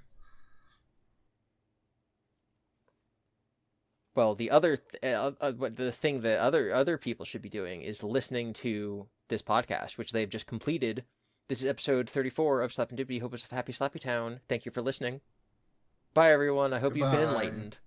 Well, the thing that other people should be doing is listening to this podcast, which they've just completed. This is episode 34 of Slapendipity. Hope it's a happy Slappy Town. Thank you for listening. Bye, everyone. I hope you've been Goodbye. enlightened.